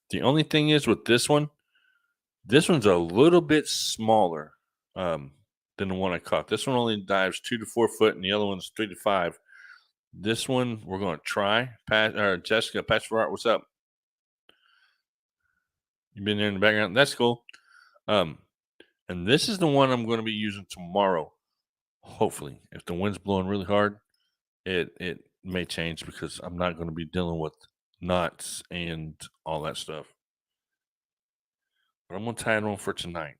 The only thing is with this one's a little bit smaller than the one I caught. This one only dives 2 to 4 foot, and the other one's 3 to 5. This one we're gonna try. Jessica, Pastor Art, what's up? You been there in the background? That's cool. And this is the one I'm going to be using tomorrow. Hopefully, if the wind's blowing really hard, it may change because I'm not going to be dealing with knots and all that stuff. But I'm going to tie it on for tonight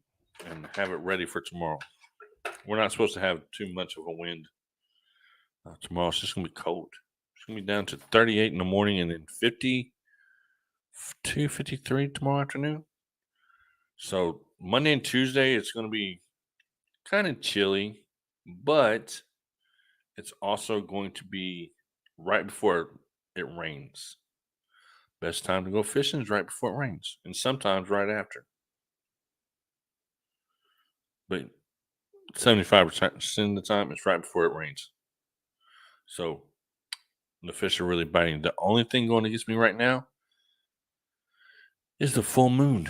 and have it ready for tomorrow. We're not supposed to have too much of a wind. Tomorrow it's just going to be cold. It's going to be down to 38 in the morning and then 52, 53 tomorrow afternoon. So Monday and Tuesday, it's going to be kind of chilly, but it's also going to be right before it rains. Best time to go fishing is right before it rains, and sometimes right after. But 75% of the time, it's right before it rains. So the fish are really biting. The only thing going against me right now is the full moon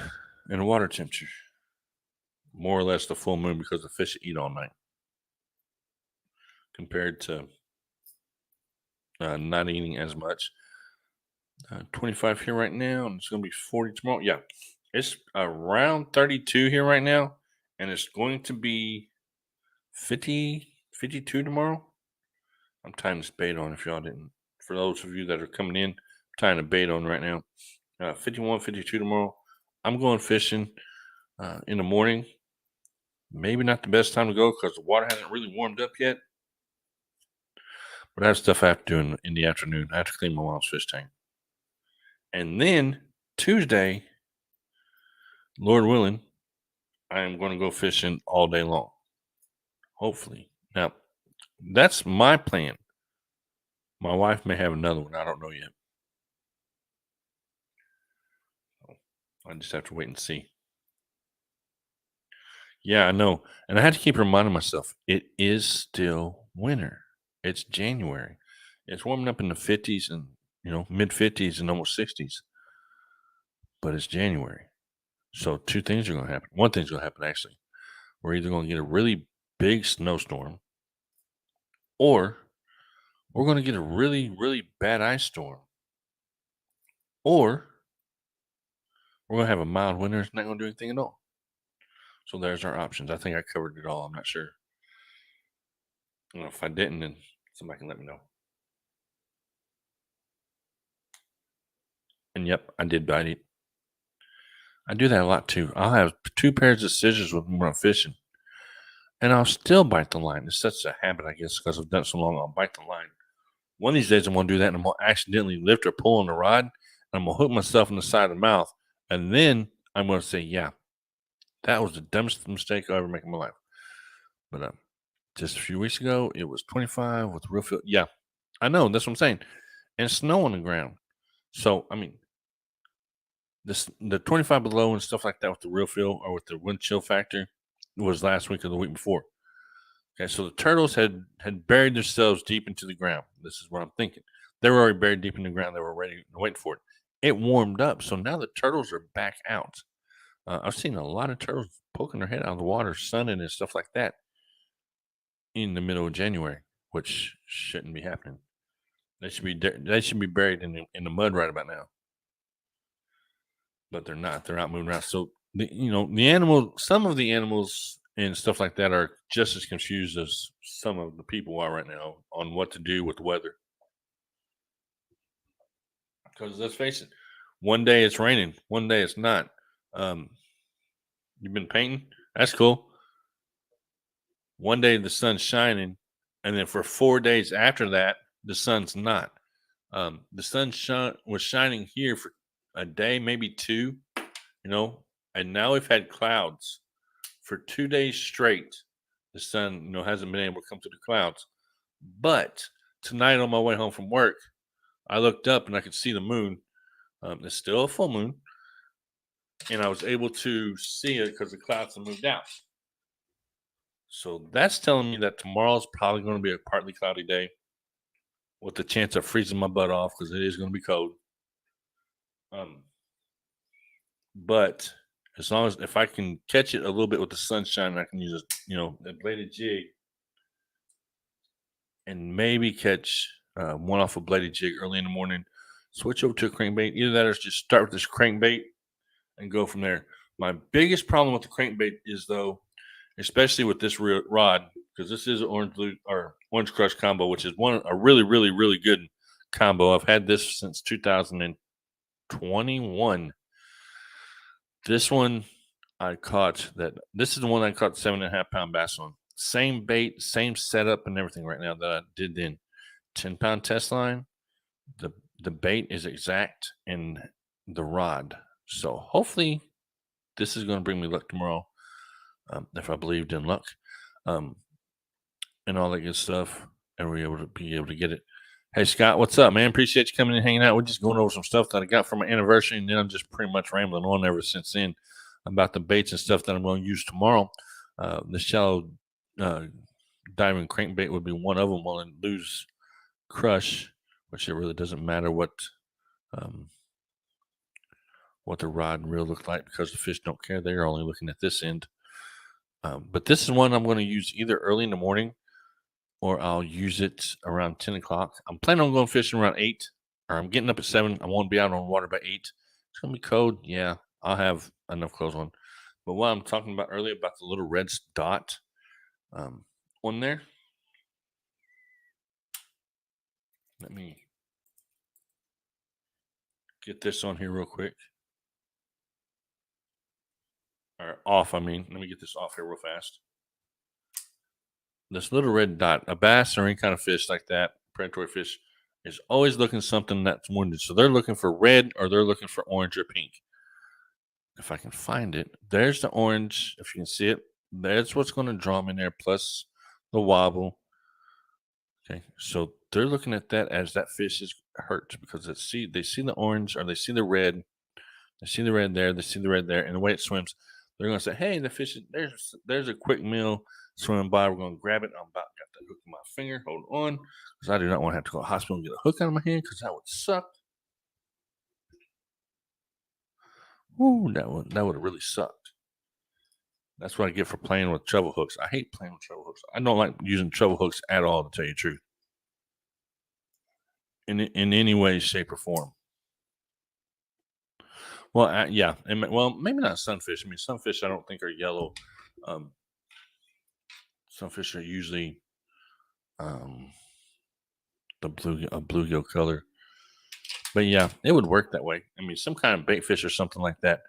and the water temperature. More or less the full moon because the fish eat all night compared to not eating as much. 25 here right now, and it's going to be 40 tomorrow. Yeah, it's around 32 here right now, and it's going to be 50, 52 tomorrow. I'm tying this bait on if y'all didn't. For those of you that are coming in, I'm tying a bait on right now. 51, 52 tomorrow. I'm going fishing in the morning. Maybe not the best time to go because the water hasn't really warmed up yet. But I have stuff I have to do in the afternoon. I have to clean my mom's fish tank. And then Tuesday, Lord willing, I am going to go fishing all day long. Hopefully. Now, that's my plan. My wife may have another one. I don't know yet. I just have to wait and see. Yeah, I know. And I had to keep reminding myself it is still winter. It's January. It's warming up in the 50s and, mid 50s and almost 60s. But it's January. So two things are going to happen. One thing's going to happen, actually. We're either going to get a really big snowstorm or we're going to get a really, really bad ice storm. Or we're going to have a mild winter. It's not going to do anything at all. So there's our options. I think I covered it all. I'm not sure. If I didn't, then somebody can let me know. And yep, I did bite it. I do that a lot too. I'll have 2 pairs of scissors with me when I'm fishing. And I'll still bite the line. It's such a habit, I guess, because I've done it so long. I'll bite the line. One of these days, I'm going to do that, and I'm going to accidentally lift or pull on the rod, and I'm going to hook myself in the side of the mouth, and then I'm going to say, yeah, that was the dumbest mistake I ever make in my life. But just a few weeks ago, it was 25 with real feel. Yeah, I know. That's what I'm saying. And snow on the ground. So, I mean, the 25 below and stuff like that with the real feel or with the wind chill factor was last week or the week before. Okay, so the turtles had buried themselves deep into the ground. This is what I'm thinking. They were already buried deep in the ground. They were ready, waiting for it. It warmed up, so now the turtles are back out. I've seen a lot of turtles poking their head out of the water, sunning and stuff like that in the middle of January, which shouldn't be happening. They should be buried in the mud right about now. But they're not. They're out moving around. So some of the animals and stuff like that are just as confused as some of the people are right now on what to do with the weather. Because let's face it, one day it's raining, one day it's not. You've been painting? That's cool. One day the sun's shining, And then for 4 days after that, the sun's not. The sun was shining here for a day, maybe two, and now we've had clouds for 2 days straight. The sun, hasn't been able to come through the clouds. But tonight on my way home from work, I looked up and I could see the moon. It's still a full moon, and I was able to see it because the clouds have moved out. So that's telling me that tomorrow's probably going to be a partly cloudy day with the chance of freezing my butt off because it is going to be cold. Um, but as long as if I can catch it a little bit with the sunshine, I can use a bladed jig and maybe catch one off a bladed jig early in the morning. Switch over to a crankbait. Either that or just start with this crankbait and go from there. My biggest problem with the crankbait is though, especially with this rod, because this is orange crush combo, which is a really, really, really good combo. I've had this since 2021. This one this is the one I caught 7.5 pound bass on. Same bait, same setup and everything right now that I did then. 10-pound test line. The bait is exact in the rod. So hopefully this is going to bring me luck tomorrow. If I believed in luck, and all that good stuff, and we're able to get it. Hey Scott, what's up, man? Appreciate you coming and hanging out. We're just going over some stuff that I got for my anniversary, and then I'm just pretty much rambling on ever since then about the baits and stuff that I'm going to use tomorrow. The shallow diving crankbait would be one of them. While in Lose Crush, which it really doesn't matter what the rod and reel look like because the fish don't care. They're only looking at this end. But this is one I'm going to use either early in the morning or I'll use it around 10 o'clock. I'm planning on going fishing around 8, or I'm getting up at 7. I want to be out on water by 8. It's going to be cold. Yeah, I'll have enough clothes on. But what I'm talking about earlier about the little red dot on there, let me get this on here real quick. Or off, let me get this off here real fast. This little red dot, a bass or any kind of fish like that, predatory fish, is always looking something that's wounded. So they're looking for red or they're looking for orange or pink. If I can find it, there's the orange. If you can see it, that's what's going to draw them in there, plus the wobble. Okay, so they're looking at that as that fish is hurt because they see the orange or they see the red. They see the red there, they see the red there, and the way it swims, they're going to say, "Hey, the fish there's a quick meal swimming by. We're going to grab it. I'm about to get the hook in my finger. Hold on, because I do not want to have to go to the hospital and get a hook out of my hand because that would suck. Ooh, that would have really sucked. That's what I get for playing with treble hooks. I hate playing with treble hooks. I don't like using treble hooks at all, to tell you the truth, in any way, shape, or form. Well, yeah, maybe not sunfish. I mean, sunfish I don't think are yellow. Sunfish are usually the bluegill color. But yeah, it would work that way. I mean, some kind of bait fish or something like that.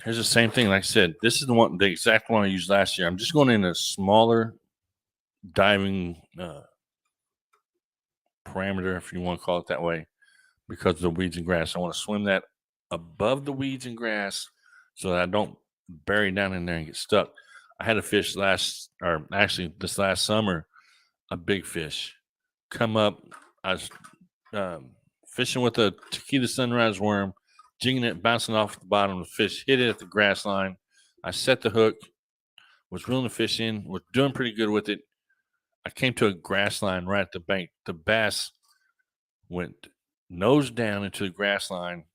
Here's the same thing. Like I said, this is the exact one I used last year. I'm just going in a smaller diving parameter, if you want to call it that way, because of the weeds and grass. I want to swim that above the weeds and grass so that I don't bury down in there and get stuck. I had a fish this last summer, a big fish come up. I was fishing with a Tequila Sunrise worm, jigging it, bouncing off the bottom. The fish hit it at the grass line. I set the hook, was reeling the fish in, was doing pretty good with it. I came to a grass line right at the bank. The bass went nose down into the grass line,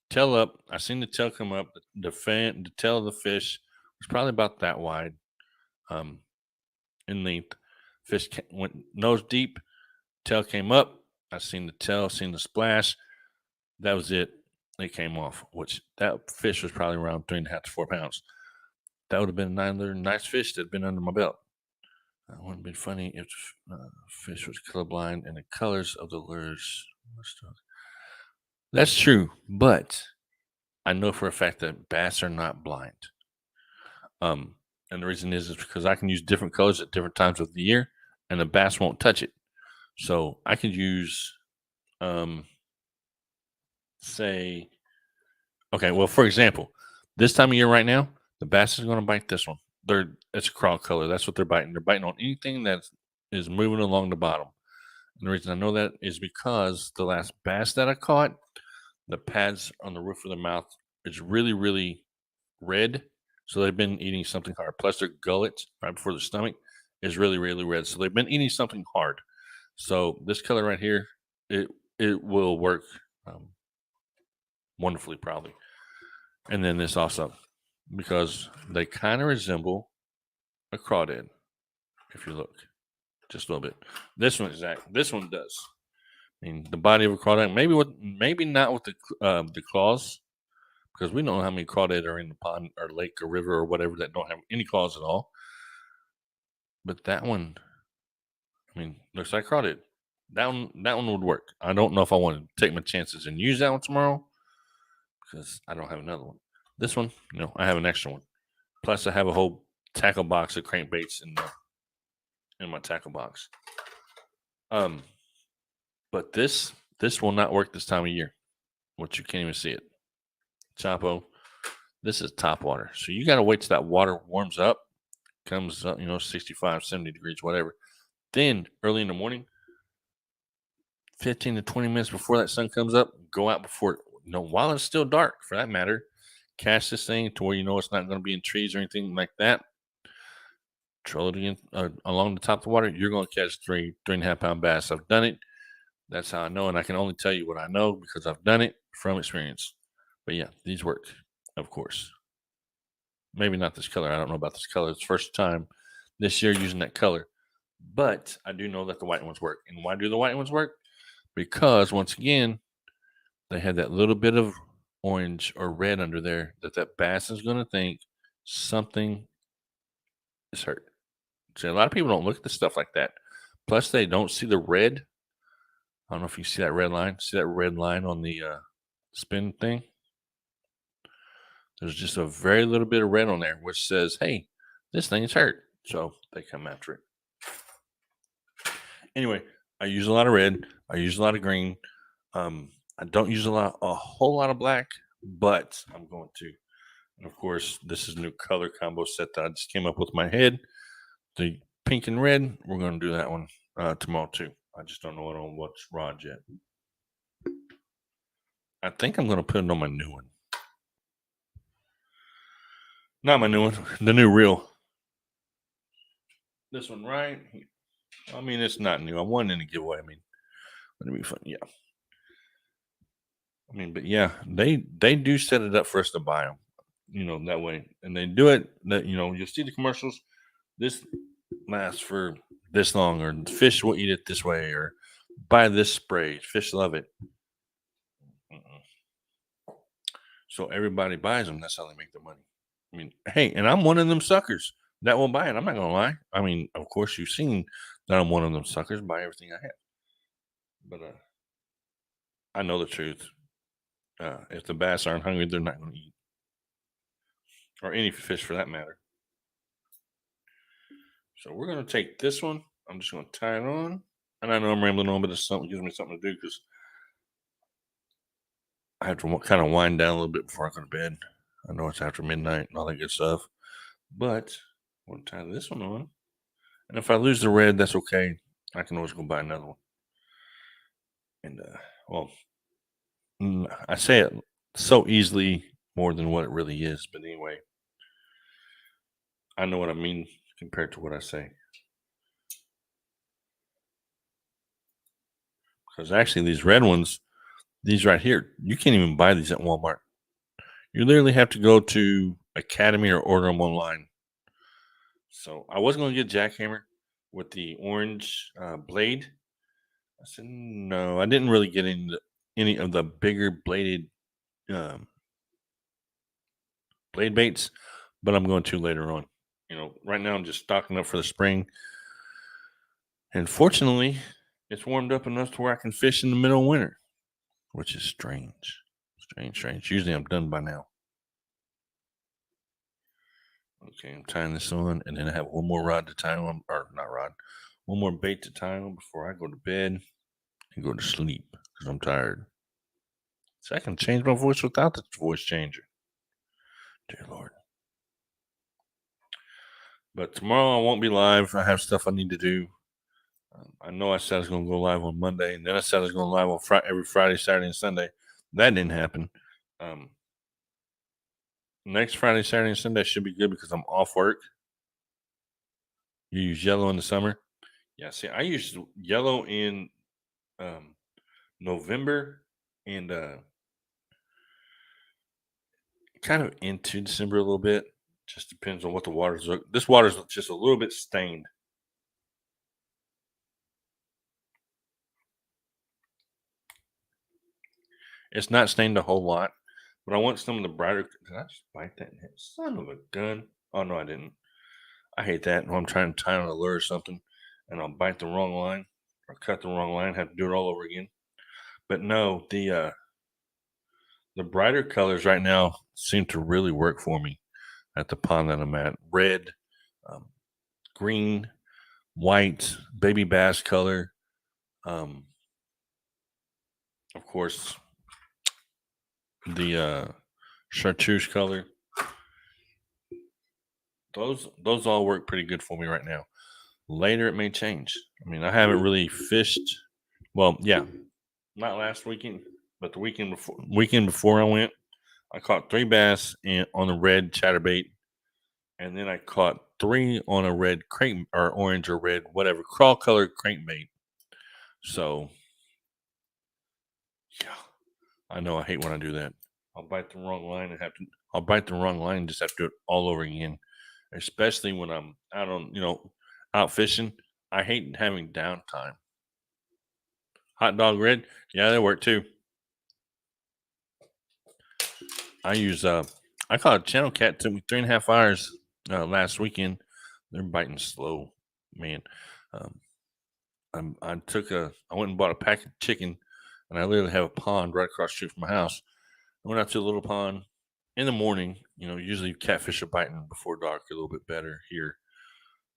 tail up. I seen the tail come up. The tail of the fish was probably about that wide in length. Fish went nose deep, tail came up. I seen the tail, seen the splash. That was it. It came off, which that fish was probably around 3.5 to 4 pounds. That would have been another nice fish that had been under my belt. It wouldn't have been funny if fish was colorblind and the colors of the lures. That's true, but I know for a fact that bass are not blind. And the reason is because I can use different colors at different times of the year, and the bass won't touch it. So I could use, um, say, okay, well, for example, this time of year right now, the bass is going to bite this one. It's a crawl color. That's what they're biting. They're biting on anything that is moving along the bottom. And the reason I know that is because the last bass that I caught, the pads on the roof of their mouth is really, really red. So they've been eating something hard. Plus their gullet right before the stomach is really, really red. So they've been eating something hard. So this color right here, it it will work um, wonderfully probably. And then this also, because they kind of resemble a crawdad. If you look just a little bit, this one does. I mean, the body of a crawdad, maybe not with the claws, because we don't know how many crawdads are in the pond or lake or river or whatever that don't have any claws at all. But that one, I mean, looks like crawdad. That one would work. I don't know if I want to take my chances and use that one tomorrow because I don't have another one. This one, I have an extra one. Plus, I have a whole tackle box of crankbaits in my tackle box. But this will not work this time of year, which you can't even see it. Chapo, this is top water, so you got to wait till that water warms up, comes up, 65, 70 degrees, whatever. Then early in the morning, 15 to 20 minutes before that sun comes up, go out before while it's still dark, for that matter. Cast this thing to where it's not going to be in trees or anything like that. Troll it again along the top of the water. You're going to catch 3.5 pound bass. I've done it. That's how I know, and I can only tell you what I know because I've done it from experience. But yeah, these work, of course. Maybe not this color. I don't know about this color. It's the first time this year using that color. But I do know that the white ones work. And why do the white ones work? Because once again, they had that little bit of orange or red under there that bass is going to think something is hurt. See, a lot of people don't look at the stuff like that. Plus, they don't see the red. I don't know if you see that red line. See that red line on the spin thing? There's just a very little bit of red on there, which says, hey, this thing is hurt. So they come after it. Anyway, I use a lot of red. I use a lot of green. I don't use a whole lot of black, but I'm going to. And of course, this is a new color combo set that I just came up with in my head. The pink and red, we're going to do that one tomorrow too. I just don't know it on what's rod yet. I think I'm going to put it on my new one. Not my new one, the new reel. This one right here. I mean, it's not new. I won in a giveaway. I mean, it'll be fun. Yeah. I mean, but yeah, they do set it up for us to buy them, that way. And they do it that, you'll see the commercials. This lasts for this long, or fish will eat it this way, or buy this spray. Fish love it. So everybody buys them. That's how they make their money. I mean, hey, and I'm one of them suckers that will buy it. I'm not going to lie. I mean, of course, you've seen that I'm one of them suckers, buy everything I have. But I know the truth. If the bass aren't hungry, they're not going to eat. Or any fish for that matter. So we're going to take this one. I'm just going to tie it on. And I know I'm rambling on, but it's something gives me something to do because I have to kind of wind down a little bit before I go to bed. I know it's after midnight and all that good stuff. But I'm going to tie this one on. And if I lose the red, that's okay. I can always go buy another one. And, I say it so easily more than what it really is. But anyway, I know what I mean compared to what I say. Because actually, these red ones, these right here, you can't even buy these at Walmart. You literally have to go to Academy or order them online. So I was going to get Jackhammer with the orange blade. I said, no, I didn't really get into any of the bigger bladed blade baits, but I'm going to later on. Right now I'm just stocking up for the spring. And fortunately, it's warmed up enough to where I can fish in the middle of winter, which is strange. Strange. Usually I'm done by now. Okay, I'm tying this on, and then I have one more rod to tie on, or not rod, one more bait to tie on before I go to bed and go to sleep because I'm tired. So I can change my voice without the voice changer. Dear Lord. But tomorrow I won't be live. I have stuff I need to do. I know I said I was going to go live on Monday, and then I said I was going live on every Friday, Saturday, and Sunday. That didn't happen. Next Friday, Saturday, and Sunday should be good because I'm off work. You use yellow in the summer? Yeah, see, I use yellow in November and kind of into December a little bit. Just depends on what the water's look. This water's just a little bit stained. It's not stained a whole lot, but I want some of the brighter. Did I just bite that? Son of a gun! Oh no, I didn't. I hate that when I'm trying to tie on a lure or something, and I'll bite the wrong line or cut the wrong line. Have to do it all over again. But no, the brighter colors right now seem to really work for me at the pond that I'm at. Red, um, green, white, baby bass color. Of course, the chartreuse color. Those all work pretty good for me right now. Later, it may change. I mean, I haven't really fished. Well, yeah, not last weekend, but the weekend before I went, I caught 3 bass on a red chatterbait, and then I caught 3 on a red crank or orange or red, whatever crawl colored crankbait. So, yeah, I know I hate when I do that. I'll bite the wrong line and have to. I'll bite the wrong line and just have to do it all over again. Especially when I'm out on, out fishing. I hate having downtime. Hot dog red, yeah, they work too. I caught a channel cat. Took me 3.5 hours last weekend. They're biting slow, man. Um, I went and bought a pack of chicken, and I literally have a pond right across the street from my house. I went out to a little pond in the morning. Usually catfish are biting before dark a little bit better here.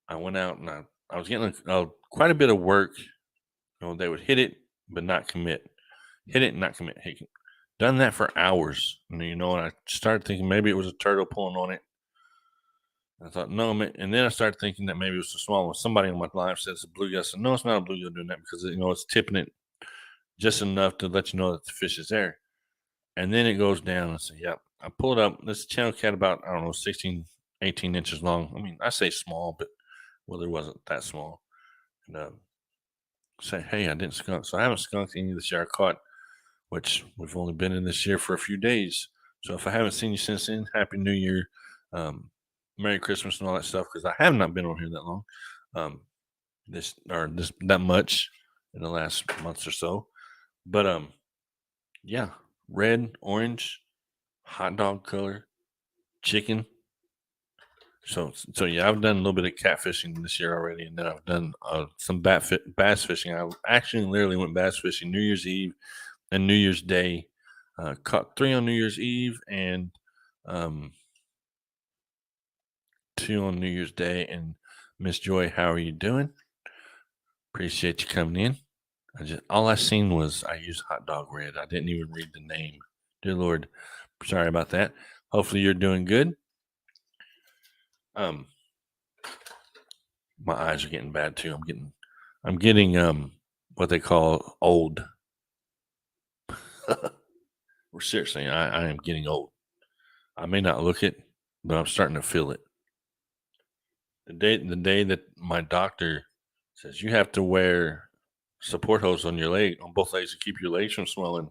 I went out and I was getting quite a bit of work. They would hit it but not commit, hit it and not commit. Hey, done that for hours, and I started thinking maybe it was a turtle pulling on it. I thought no, and then I started thinking that maybe it was a small one. Somebody in my life said it's a bluegill. I said no, it's not a bluegill doing that because it's tipping it just enough to let you know that the fish is there. And then it goes down and say, yep. I pull it up. This channel cat about, I don't know, 16, 18 inches long. I mean, I say small, but it wasn't that small. And say, hey, I didn't skunk. So I haven't skunked any of the year I caught, which we've only been in this year for a few days. So if I haven't seen you since then, Happy New Year, Merry Christmas, and all that stuff, because I have not been on here that long, this that much in the last months or so. But yeah, red, orange, hot dog color, chicken. So yeah, I've done a little bit of catfishing this year already, and then I've done some bass fishing. I actually literally went bass fishing New Year's Eve and New Year's Day. Caught 3 on New Year's Eve and 2 on New Year's Day. And Miss Joy, how are you doing? Appreciate you coming in. All I seen was I used hot dog red. I didn't even read the name. Dear Lord, sorry about that. Hopefully you're doing good. My eyes are getting bad too. I'm getting what they call old. We're seriously, I am getting old. I may not look it, but I'm starting to feel it. The day that my doctor says you have to wear support hose on both legs to keep your legs from swelling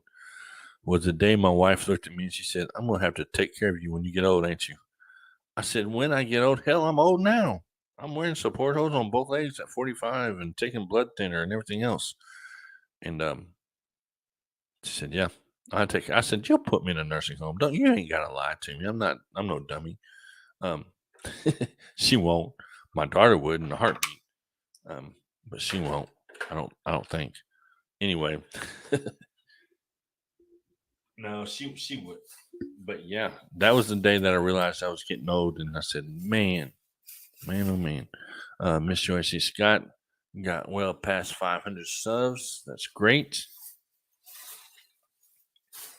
was the day my wife looked at me and she said, I'm gonna have to take care of you when you get old, ain't you? I said, when I get old, hell, I'm old now. I'm wearing support hose on both legs at 45 and taking blood thinner and everything else. And she said, yeah, I said, you'll put me in a nursing home. You ain't gotta lie to me. I'm no dummy. She won't. My daughter would in a heartbeat. But she won't. I don't think. Anyway. No, she would. But yeah, that was the day that I realized I was getting old, and I said, "Man, man, oh man." Miss Joyce Scott got well past 500 subs. That's great.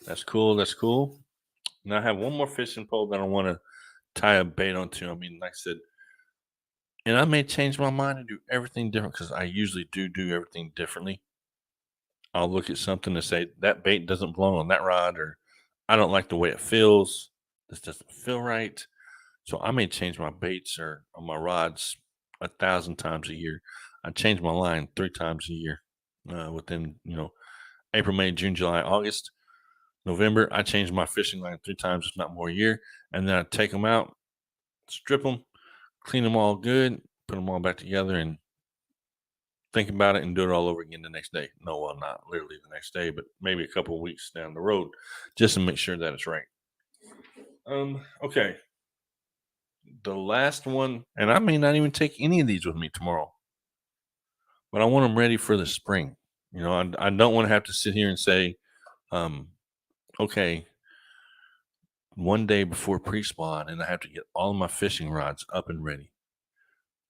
That's cool. That's cool. Now I have one more fishing pole that I want to tie a bait onto. I mean, like I said, and I may change my mind and do everything different because I usually do everything differently. I'll look at something and say that bait doesn't belong on that rod, or I don't like the way it feels. This doesn't feel right. So I may change my baits or on my rods 1,000 times a year. I change my line 3 times a year. Within April, May, June, July, August, November, I change my fishing line 3 times, if not more, a year, and then I take them out, strip them, clean them all good, put them all back together, and think about it and do it all over again the next day. No, well, not literally the next day, but maybe a couple of weeks down the road, just to make sure that it's right. Okay. The last one, and I may not even take any of these with me tomorrow, but I want them ready for the spring. I don't want to have to sit here and say, um, okay, one day before pre-spawn, and I have to get all of my fishing rods up and ready.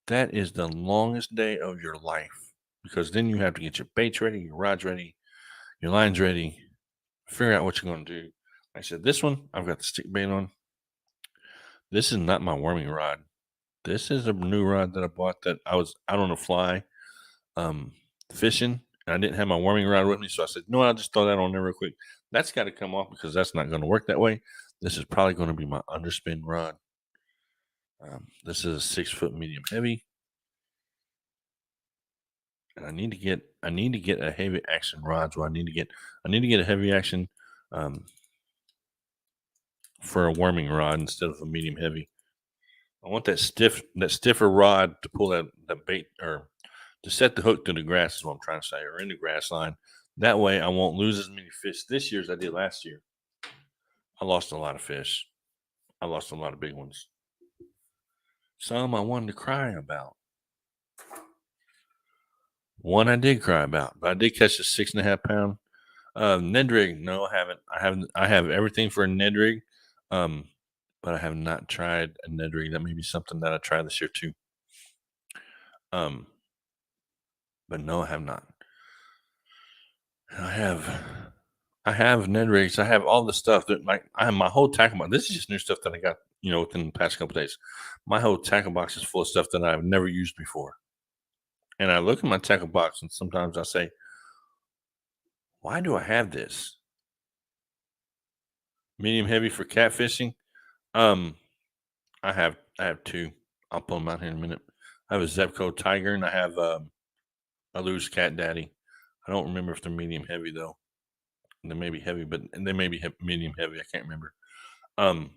That is the longest day of your life because then you have to get your baits ready, your rods ready, your lines ready, figure out what you're going to do. Like I said, this one, I've got the stick bait on. This is not my worming rod. This is a new rod that I bought that I was out on a fly fishing. And I didn't have my worming rod with me. So I said, no, I'll just throw that on there real quick. That's got to come off because that's not going to work that way. This is probably going to be my underspin rod. This is a 6-foot medium heavy. And I need to get a heavy action rod. So I need to get a heavy action for a worming rod instead of a medium heavy. I want that stiffer rod to pull that bait or to set the hook to the grass is what I'm trying to say, or in the grass line. That way I won't lose as many fish this year as I did last year. I lost a lot of fish. I lost a lot of big ones. Some I wanted to cry about. One I did cry about, but I did catch a 6.5 pound Ned rig. No, I haven't. I have everything for a Ned rig. But I have not tried a Ned rig. That may be something that I try this year too. Um, but no, I have not. I have Ned rigs. I have all the stuff that I have my whole tackle box. This is just new stuff that I got, within the past couple days. My whole tackle box is full of stuff that I've never used before. And I look at my tackle box and sometimes I say, why do I have this? Medium heavy for catfishing. Um, I have two. I'll pull them out here in a minute. I have a Zebco Tiger and I have a Lew's Cat Daddy. I don't remember if they're medium heavy though. They may be heavy, but they may be medium heavy. I can't remember. Um,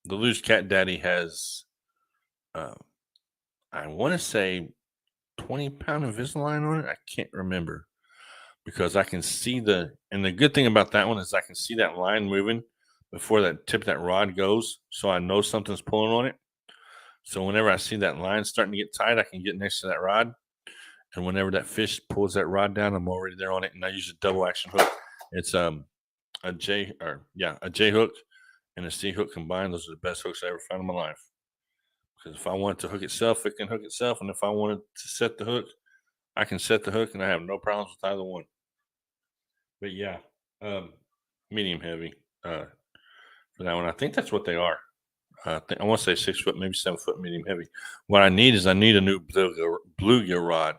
the Lew's Cat Daddy has, uh, I want to say, 20-pound Invisalign on it. I can't remember because I can see and the good thing about that one is I can see that line moving before that tip of that rod goes, so I know something's pulling on it. So whenever I see that line starting to get tight, I can get next to that rod. And whenever that fish pulls that rod down, I'm already there on it. And I use a double action hook. It's a J hook and a C hook combined. Those are the best hooks I ever found in my life. Because if I want it to hook itself, it can hook itself. And if I wanted to set the hook, I can set the hook and I have no problems with either one. But yeah, medium heavy for that one. I think that's what they are. I want to say 6 foot, maybe 7 foot medium heavy. What I need is I need a new bluegill rod.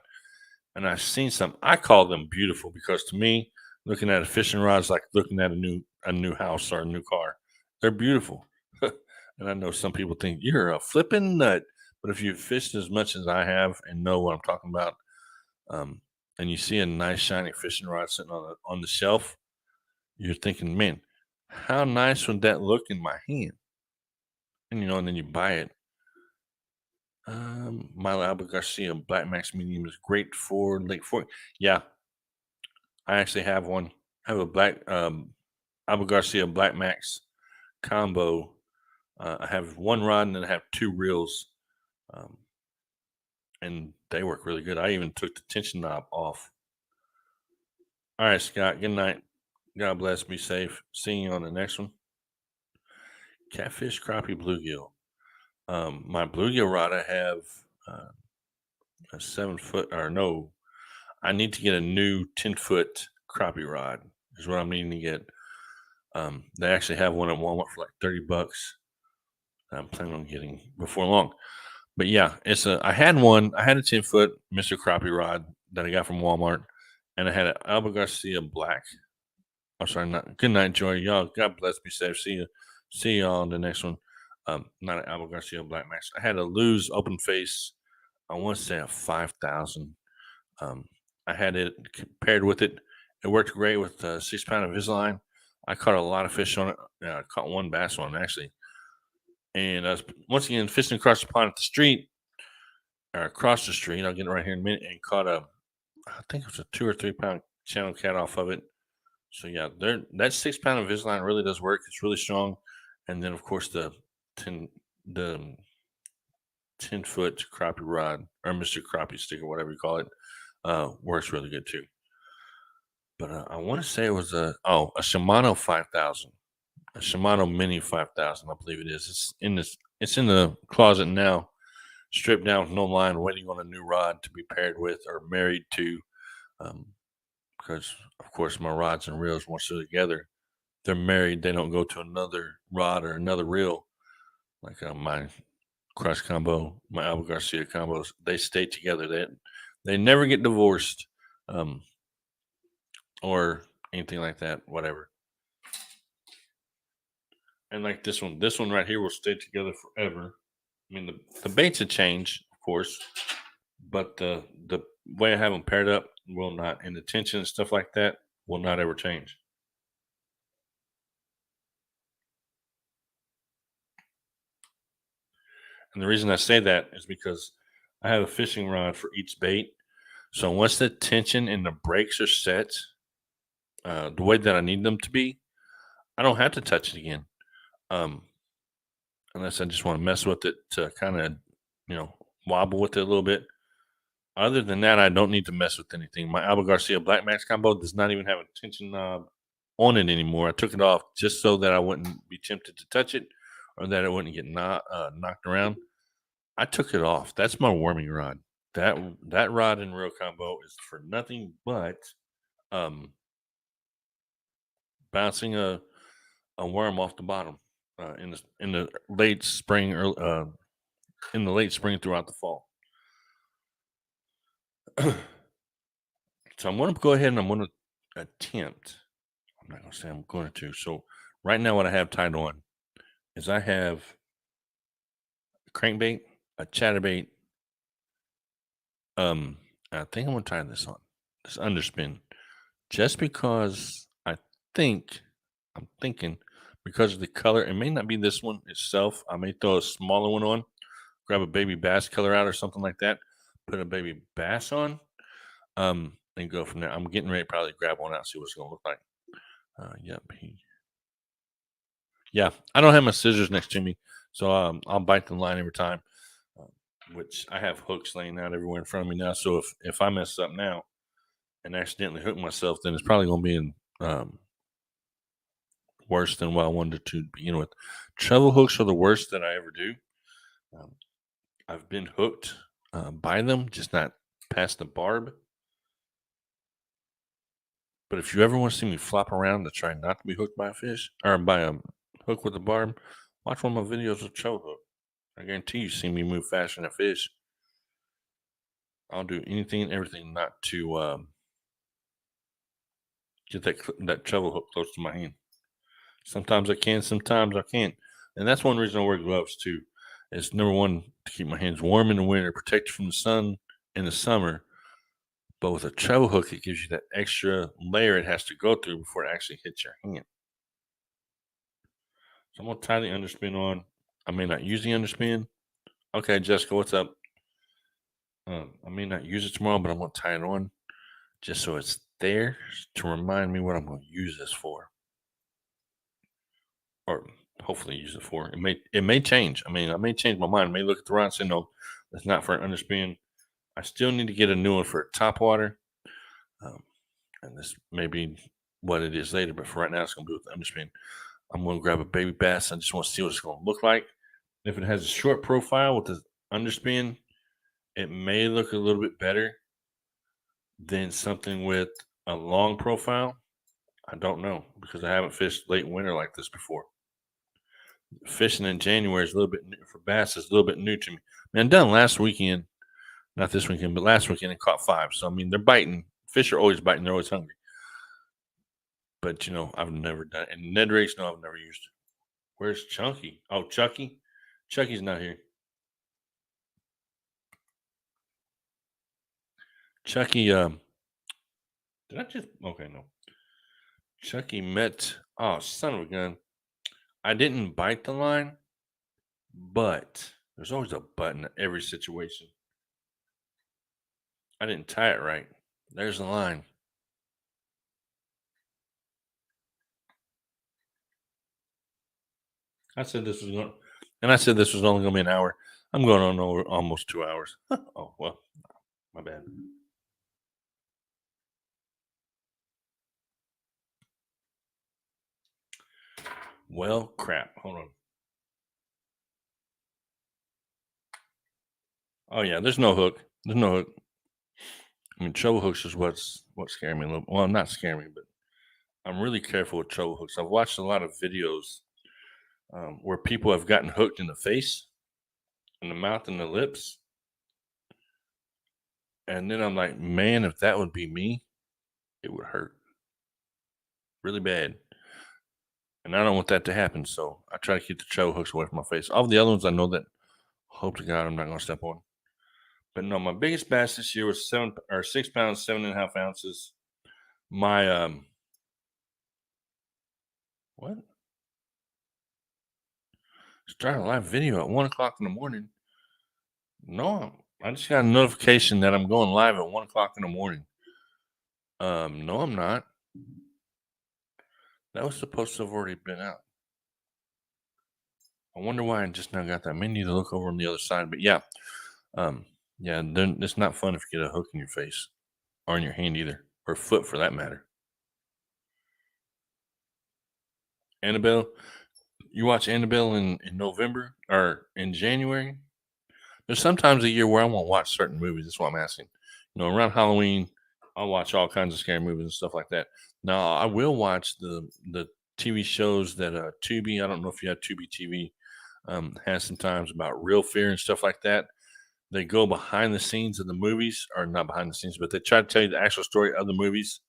And I've seen some. I call them beautiful because to me, looking at a fishing rod is like looking at a new house or a new car. They're beautiful. And I know some people think you're a flipping nut, but if you've fished as much as I have and know what I'm talking about, um, and you see a nice shiny fishing rod sitting on the shelf, you're thinking, man, how nice would that look in my hand? And then you buy it. Milo Alba Garcia Black Max Medium is great for Lake Fork. Yeah, I actually have one. I have a black Alba Garcia Black Max combo. I have one rod and then I have two reels, um, and they work really good. I even took the tension knob off. All right, Scott. Good night. God bless. Be safe. See you on the next one. Catfish, crappie, bluegill. My bluegill rod, I have uh, a 7 foot, or no, I need to get a new 10-foot crappie rod, is what I'm needing to get. They actually have one at Walmart for like $30. I'm planning on getting before long. But yeah, I had one. I had a 10-foot Mr. Crappie rod that I got from Walmart, and I had an Alba Garcia Black. I'm sorry, not good night, Joy. Y'all, God bless, be safe. See y'all on the next one. Not an Alba Garcia Black Max. I had a Lose open face. I want to say a 5,000. Um, I had it paired with it. It worked great with 6 pound of Invisalign. I caught a lot of fish on it. I caught one bass on it actually. And I was once again fishing across the pond at the street, or across the street. I'll get it right here in a minute, and caught I think it was a 2 or 3 pound channel cat off of it. So yeah, that 6 pound of Invisalign really does work. It's really strong. And then of course ten the 10-foot crappie rod, or Mr. Crappie stick, or whatever you call it, works really good too. But I want to say it was a Shimano 5,000, a Shimano Mini 5,000, I believe it is. It's in the closet now, stripped down with no line, waiting on a new rod to be paired with or married to. Because of course my rods and reels, once they're together, they're married. They don't go to another rod or another reel. Like my Crush combo, my Alba Garcia combos, they stay together. They never get divorced, um, or anything like that. Whatever. And like this one right here will stay together forever. I mean, the baits have changed, of course, but the way I have them paired up will not, and the tension and stuff like that will not ever change. And the reason I say that is because I have a fishing rod for each bait. So once the tension and the brakes are set, the way that I need them to be, I don't have to touch it again. Um, unless I just want to mess with it to kind of, wobble with it a little bit. Other than that, I don't need to mess with anything. My Alba Garcia Black Max combo does not even have a tension knob on it anymore. I took it off just so that I wouldn't be tempted to touch it, or that it wouldn't get knocked around. I took it off. That's my worming rod. That rod and reel combo is for nothing but um, bouncing a worm off the bottom in the late spring, or in the late spring throughout the fall. So I'm going to go ahead and I'm going to attempt. I'm not going to say I'm going to. So right now, what I have tied on is I have a crankbait, a chatterbait. I think I'm going to tie this on, this underspin, just because I'm thinking because of the color. It may not be this one itself. I may throw a smaller one on, grab a baby bass color out or something like that, put a baby bass on, and go from there. I'm getting ready to probably grab one out, see what it's going to look like. Yep. Yeah, I don't have my scissors next to me, so I'll bite the line every time. Uh, which I have hooks laying out everywhere in front of me now. So if I mess up now and accidentally hook myself, then it's probably going to be in worse than what I wanted to begin with. Treble hooks are the worst that I ever do. Um, I've been hooked by them, just not past the barb. But if you ever want to see me flop around to try not to be hooked by a fish, or by a hook with a barb, watch one of my videos with treble hook. I guarantee you see me move faster than a fish. I'll do anything and everything not to get that treble hook close to my hand. Sometimes I can, sometimes I can't. And that's one reason I wear gloves too. Is number one, to keep my hands warm in the winter, protect you from the sun in the summer. But with a treble hook, it gives you that extra layer it has to go through before it actually hits your hand. So I'm gonna tie the underspin on. I may not use the underspin. Okay, Jessica, what's up? I may not use it tomorrow, but I'm gonna tie it on just so it's there to remind me what I'm gonna use this for, or hopefully use it for. It may change. I mean, I may change my mind. I may look at the rod and say no, that's not for an underspin. I still need to get a new one for top water, and this may be what it is later. But for right now, it's gonna be with the underspin. I'm going to grab a baby bass. I just want to see what it's going to look like. If it has a short profile with the underspin, it may look a little bit better than something with a long profile. I don't know because I haven't fished late winter like this before. Fishing in January is a little bit new for bass. Is a little bit new to me. I mean, I done last weekend, not this weekend, but last weekend and caught 5. So I mean, they're biting. Fish are always biting. They're always hungry. But I've never done it. And Ned rigs, no, I've never used it. Where's Chunky? Oh, Chucky. Chucky's not here. Chucky. Did I just? Okay, no. Chucky met. Oh, son of a gun. I didn't bite the line, but there's always a but in every situation. I didn't tie it right. There's the line. I said this was going, and I said this was only going to be an hour. I'm going on over almost 2 hours. Oh well, my bad. Well, crap. Hold on. Oh yeah, there's no hook. There's no hook. I mean, treble hooks is what scared me a little. Well, not scaring me, but I'm really careful with treble hooks. I've watched a lot of videos where people have gotten hooked in the face, in the mouth, and the lips, and then I'm like, man, if that would be me, it would hurt really bad, and I don't want that to happen. So I try to keep the treble hooks away from my face. All the other ones, I know that. Hope to God I'm not going to step on. But no, my biggest bass this year was 6 pounds, 7.5 ounces. My what? Start a live video at 1 o'clock in the morning. No, I just got a notification that I'm going live at 1 o'clock in the morning. No, I'm not. That was supposed to have already been out. I wonder why I just now got that. I may need to look over on the other side. But yeah, then it's not fun if you get a hook in your face or in your hand either, or foot for that matter. Annabelle, you watch Annabelle in November or in January? There's sometimes a year where I won't watch certain movies. That's why I'm asking. Around Halloween, I'll watch all kinds of scary movies and stuff like that. Now, I will watch the TV shows that Tubi. I don't know if you have Tubi TV. Has sometimes about real fear and stuff like that. They go behind the scenes of the movies, or not behind the scenes, but they try to tell you the actual story of the movies.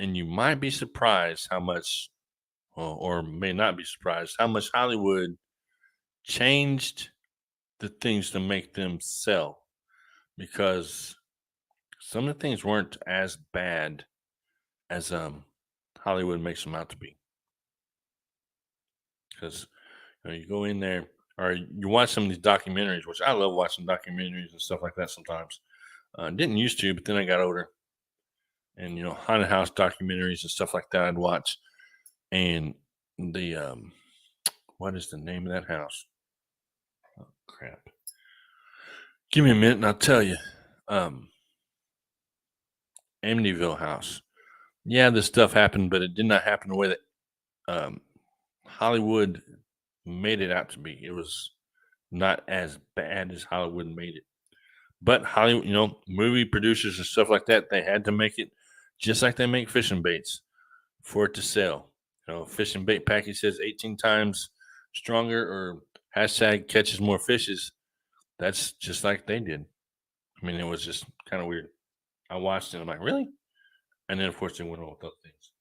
And you might be surprised how much, or may not be surprised, how much Hollywood changed the things to make them sell, because some of the things weren't as bad as Hollywood makes them out to be. Because you go in there or you watch some of these documentaries, which I love watching documentaries and stuff like that sometimes. Didn't used to, but then I got older, and haunted house documentaries and stuff like that I'd watch. And the what is the name of that house? Oh, crap. Give me a minute and I'll tell you. Amityville House. Yeah, this stuff happened, but it did not happen the way that Hollywood made it out to be. It was not as bad as Hollywood made it. But Hollywood, movie producers and stuff like that, they had to make it just like they make fishing baits for it to sell. Fishing bait package says 18 times stronger or hashtag catches more fishes. That's just like they did. I mean, it was just kind of weird. I watched it. I'm like, really? And then, of course, they went on with other things.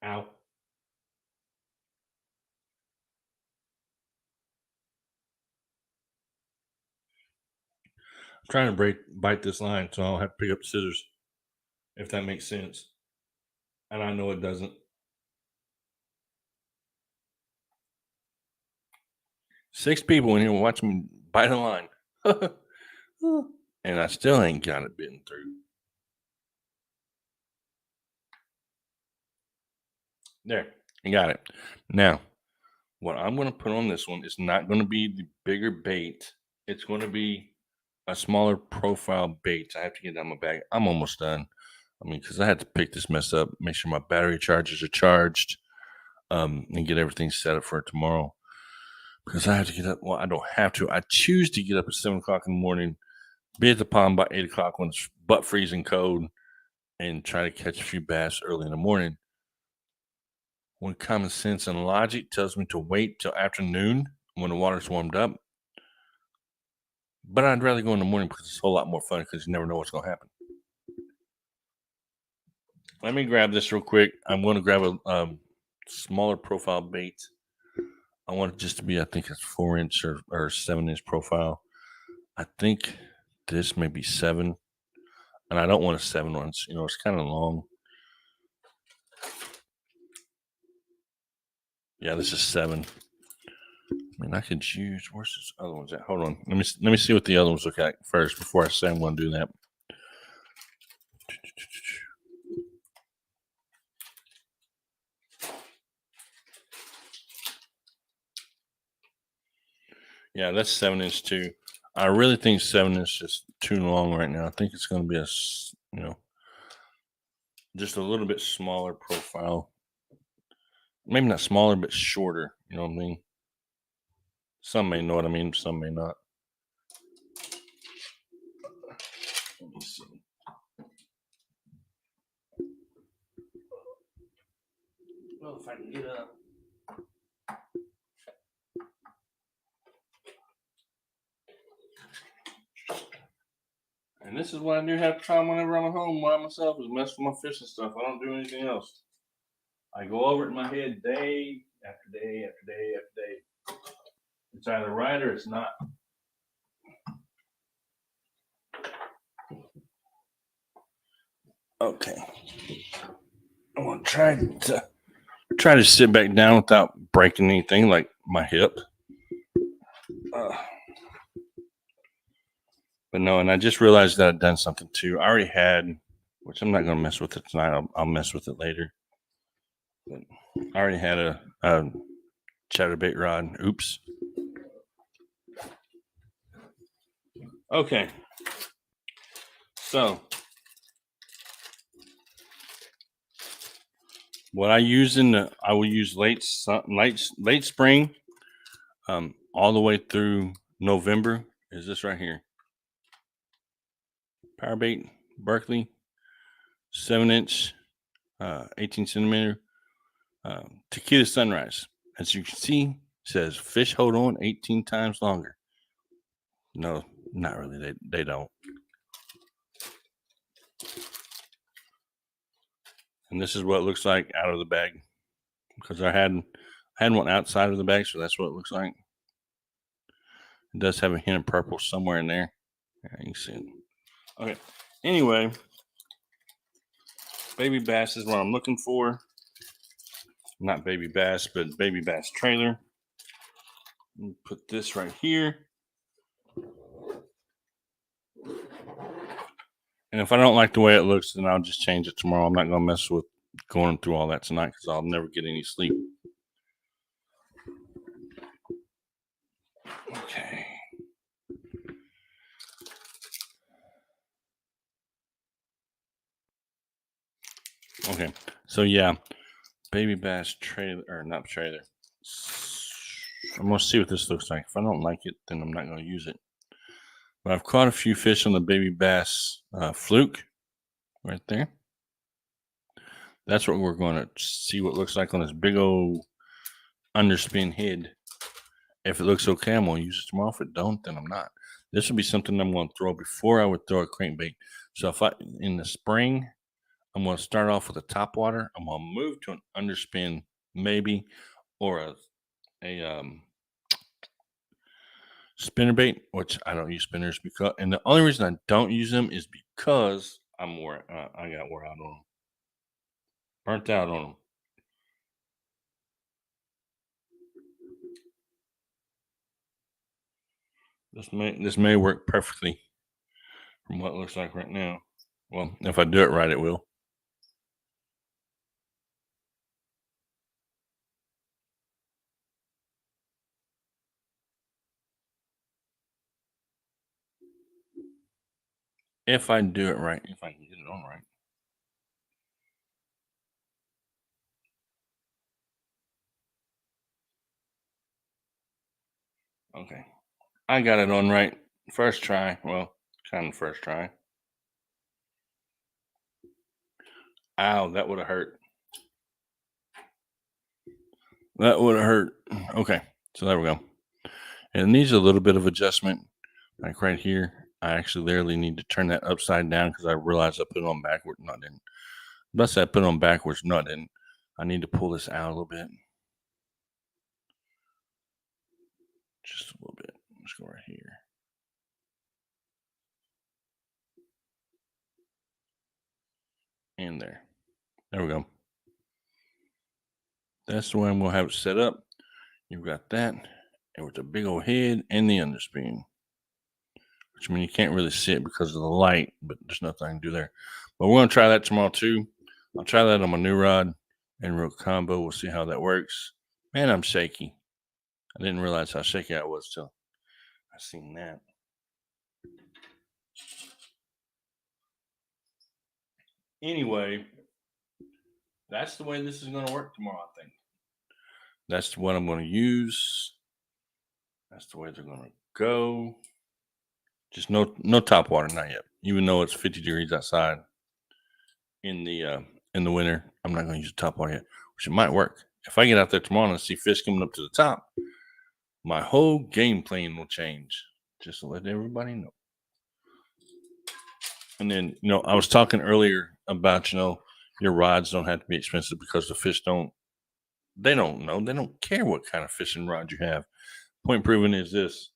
Ow. I'm trying to bite this line, so I'll have to pick up the scissors, if that makes sense. And I know it doesn't. 6 people in here watching me bite a line. And I still ain't got it bitten through. There, I got it. Now, what I'm going to put on this one is not going to be the bigger bait. It's going to be a smaller profile bait. I have to get down my bag. I'm almost done. I mean, because I had to pick this mess up, make sure my battery chargers are charged, and get everything set up for tomorrow. Because I have to get up. Well, I don't have to. I choose to get up at 7 o'clock in the morning, be at the pond by 8 o'clock when it's butt freezing cold, and try to catch a few bass early in the morning. When common sense and logic tells me to wait till afternoon when the water's warmed up. But I'd rather go in the morning because it's a whole lot more fun because you never know what's going to happen. Let me grab this real quick. I'm going to grab a smaller profile bait. I want it just to be, I think it's 4-inch or 7-inch profile. I think this may be 7. And I don't want a 7-inch. You know, it's kind of long. Yeah, this is 7. I mean, I could use. Where's this other ones at? Hold on. Let me see what the other ones look like first before I say I'm going to do that. Yeah, that's 7-inch too. I really think 7-inch is too long right now. I think it's going to be just a little bit smaller profile. Maybe not smaller, but shorter. You know what I mean? Some may know what I mean. Some may not. Let me see. Well, if I can get up. And this is what I do have time whenever I'm at home by myself is mess with my fishing stuff. I don't do anything else. I go over it in my head day after day after day after day. It's either right or it's not. Okay. I'm gonna try to sit back down without breaking anything like my hip. But no, and I just realized that I'd done something too. I already had, which I'm not going to mess with it tonight. I'll mess with it later. But I already had a chatterbait rod. Oops. Okay. So what I use I will use late spring, all the way through November is this right here. Powerbait Berkley, 7-inch, 18 centimeter, Tequila Sunrise. As you can see, it says fish hold on 18 times longer. No, not really. They don't. And this is what it looks like out of the bag because I had one outside of the bag, so that's what it looks like. It does have a hint of purple somewhere in there. Yeah, you can see it. Okay. Anyway, baby bass is what I'm looking for. Not baby bass, but baby bass trailer. Put this right here. And if I don't like the way it looks, then I'll just change it tomorrow. I'm not going to mess with going through all that tonight because I'll never get any sleep. Okay. Okay. So, yeah, baby bass trailer, or not trailer. I'm going to see what this looks like. If I don't like it, then I'm not going to use it. But I've caught a few fish on the baby bass fluke right there. That's what we're going to see what it looks like on this big old underspin head. If it looks okay, I'm going to use it tomorrow. If it don't, then I'm not. This would be something I'm going to throw before I would throw a crankbait. So if in the spring, I'm going to start off with a top water. I'm going to move to an underspin maybe, or a spinnerbait, which I don't use spinners because, and the only reason I don't use them is because I got wore out on them, burnt out on them. This may work perfectly from what it looks like right now. Well, if I do it right, it will. If I do it right, if I can get it on right. Okay. I got it on right. First try. Well, kind of first try. Ow, that would have hurt. That would have hurt. Okay. So there we go. And it needs a little bit of adjustment. Like right here, I actually literally need to turn that upside down because I realized I put it on backwards. No, I didn't. Unless I put it on backwards. No, I didn't. I need to pull this out a little bit. Just a little bit. Let's go right here. And there. There we go. That's the way I'm going to have it set up. You've got that. And with the big old head and the underspin. Which I mean, you can't really see it because of the light, but there's nothing I can do there. But we're going to try that tomorrow too. I'll try that on my new rod and rope combo. We'll see how that works. Man, I'm shaky. I didn't realize how shaky I was till I seen that. Anyway, that's the way this is going to work tomorrow, I think. That's what I'm going to use. That's the way they're going to go. Just no top water, not yet. Even though it's 50 degrees outside in the winter, I'm not going to use the top water yet, which it might work. If I get out there tomorrow and see fish coming up to the top, my whole game plan will change. Just to let everybody know. And then, I was talking earlier about, your rods don't have to be expensive because the fish don't know. They don't care what kind of fishing rod you have. Point proven is this.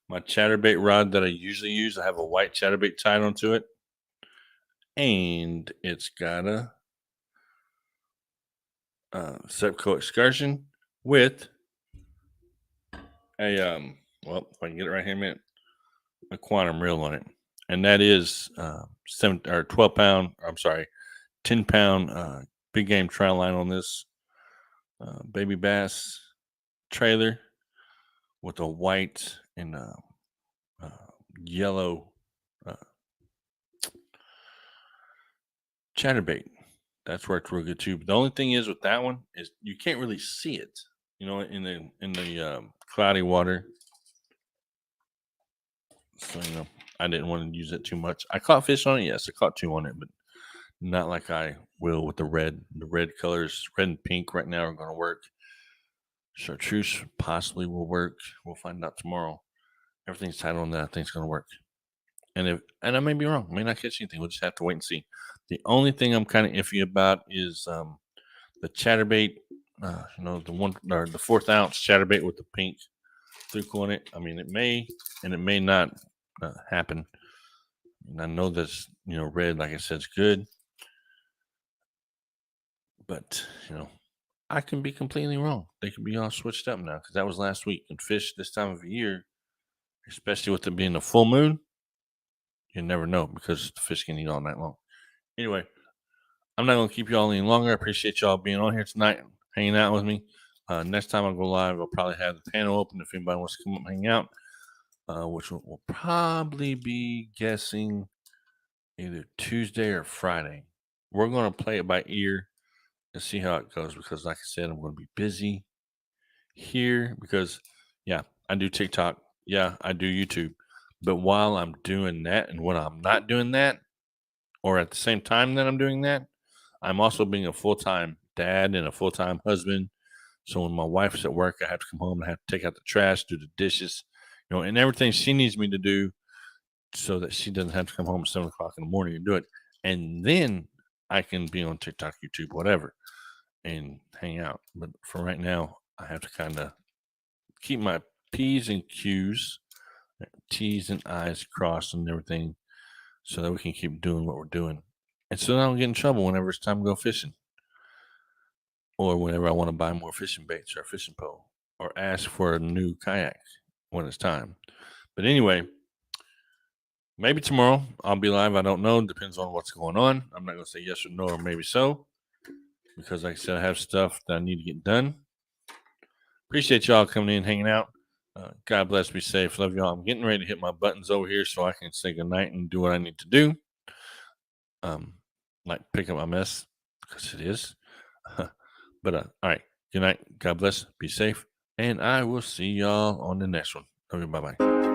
My chatterbait rod that I usually use, I have a white chatterbait tied onto it. And it's got a Sepco Excursion with a well, if I can get it right here in a minute, a quantum reel on it. And that is 12 pound, I'm sorry, 10 pound big game trial line on this baby bass trailer with a white and yellow chatterbait. That's worked real good too. But the only thing is with that one is you can't really see it, in the cloudy water. So I didn't want to use it too much. I caught fish on it. Yes, I caught 2 on it, but not like I will with the red. The red colors, red and pink, right now are going to work. Chartreuse possibly will work. We'll find out tomorrow. Everything's tied on that. I think it's going to work. And I may be wrong. I may not catch anything. We'll just have to wait and see. The only thing I'm kind of iffy about is the chatterbait. The one or the 4th ounce chatterbait with the pink fluke on it. I mean, it may and it may not happen. And I know that's red, like I said, is good, but I can be completely wrong. They could be all switched up now because that was last week. And fish this time of year, especially with it being a full moon, you never know because the fish can eat all night long. Anyway, I'm not going to keep you all any longer. I appreciate y'all being on here tonight and hanging out with me. Next time I go live, I'll probably have the panel open if anybody wants to come up and hang out, which will probably be guessing either Tuesday or Friday. We're going to play it by ear and see how it goes because, like I said, I'm going to be busy here because, yeah, I do TikTok. Yeah, I do YouTube. But while I'm doing that and when I'm not doing that, or at the same time that I'm doing that, I'm also being a full-time dad and a full-time husband. So when my wife's at work, I have to come home and I have to take out the trash, do the dishes, and everything she needs me to do so that she doesn't have to come home at 7 o'clock in the morning and do it. And then I can be on TikTok, YouTube, whatever, and hang out. But for right now, I have to kind of keep my P's and Q's, T's and I's crossed and everything so that we can keep doing what we're doing. And so I don't get in trouble whenever it's time to go fishing or whenever I want to buy more fishing baits or a fishing pole or ask for a new kayak when it's time. But anyway, maybe tomorrow I'll be live. I don't know. Depends on what's going on. I'm not going to say yes or no or maybe so because, like I said, I have stuff that I need to get done. Appreciate y'all coming in, hanging out. God bless. Be safe. Love y'all. I'm getting ready to hit my buttons over here so I can say goodnight and do what I need to do. Like pick up my mess because it is. But all right. Good night. God bless. Be safe. And I will see y'all on the next one. Okay, bye bye.